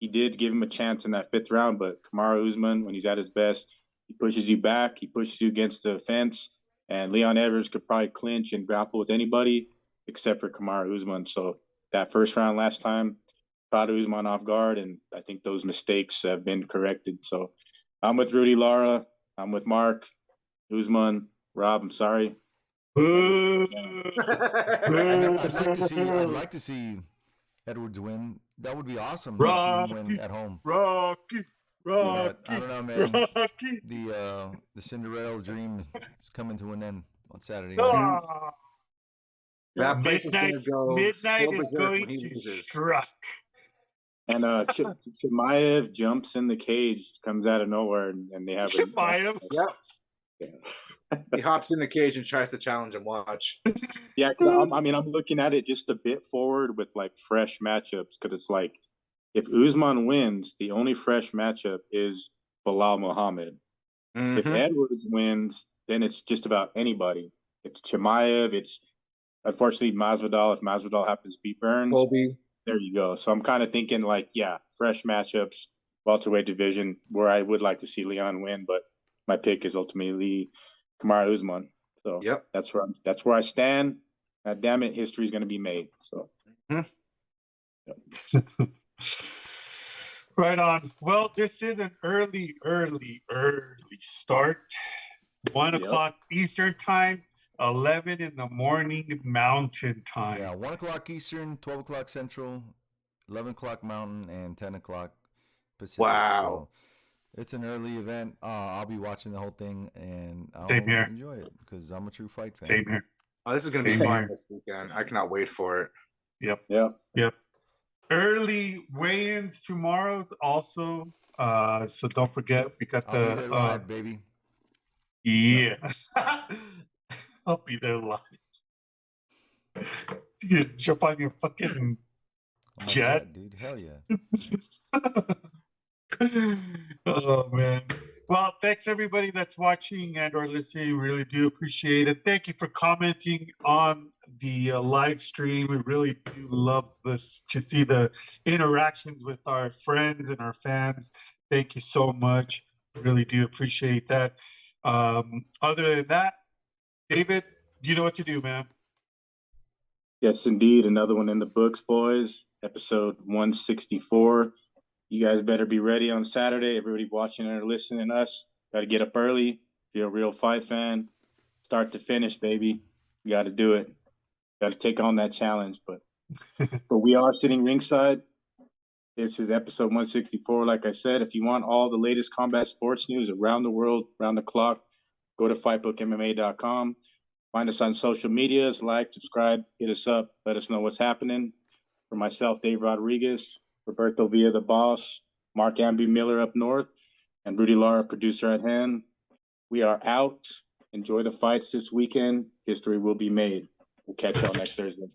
he did give him a chance in that 5th round, but Kamaru Usman, when he's at his best, he pushes you back. He pushes you against the fence, and Leon Edwards could probably clinch and grapple with anybody except for Kamaru Usman. So that first round last time caught Usman off guard, and I think those mistakes have been corrected. So I'm with Rudy Lara. I'm with Mark. Usman. Rob, I'm sorry. Boo. I'd like to see Edwards win. That would be awesome to see him win at home. Rocky. But I don't know, man. Rocky. The Cinderella dream is coming to an end on Saturday night. Ah. That place is going to go Midnight so is berserk when going he to loses. struck. And Chimaev jumps in the cage, comes out of nowhere, and they have Chimaev. Yep. He hops in the cage and tries to challenge him. Watch. Yeah, 'cause I'm looking at it just a bit forward with like fresh matchups, because it's like if Usman wins, the only fresh matchup is Bilal Muhammad. If Mhm. Edwards wins, then it's just about anybody. It's Chimaev. It's unfortunately Masvidal. If Masvidal happens to beat Burns, Colby. there you go. So I'm kind of thinking like, yeah, fresh matchups, welterweight division, where I would like to see Leon win, but my pick is ultimately Kamaru Usman. So Yep. that's where I stand. God damn it, history's going to be made. So. Right on. Well, this is an early start. 1 o'clock Eastern time, 11 in the morning Mountain time. Yeah, 1 o'clock Eastern, 12 o'clock Central, 11 o'clock Mountain, and 10 o'clock Pacific. Wow. So it's an early event. I'll be watching the whole thing, and I'll Same here. enjoy it because I'm a true fight fan. Same here. Oh, this is going to be Same fun here. this weekend. I cannot wait for it. Yep. Early weigh-ins tomorrow also. So don't forget, we got I'll be there live, baby. Yeah. I'll be there live. You jump on your fucking Oh my jet. God, dude. Hell yeah. Oh man. Well, thanks everybody that's watching and or listening. Really do appreciate it. Thank you for commenting on the live stream. We really do love this to see the interactions with our friends and our fans. Thank you so much. Really do appreciate that. Other than that, David, you know what to do, man. Yes, indeed. Another one in the books, boys. Episode 164. You guys better be ready on Saturday. Everybody watching or listening to us, got to get up early. Be a real fight fan. Start to finish, baby. You got to do it. Got to take on that challenge. But we are sitting ringside. This is episode 164. Like I said, if you want all the latest combat sports news around the world, around the clock, go to fightbookmma.com. Find us on social medias, like, subscribe, hit us up, let us know what's happening. For myself, Dave Rodriguez, Roberto Villa, the boss, Mark Amby Miller up north, and Rudy Lara, producer at hand. We are out. Enjoy the fights this weekend. History will be made. We'll catch y'all next Thursday.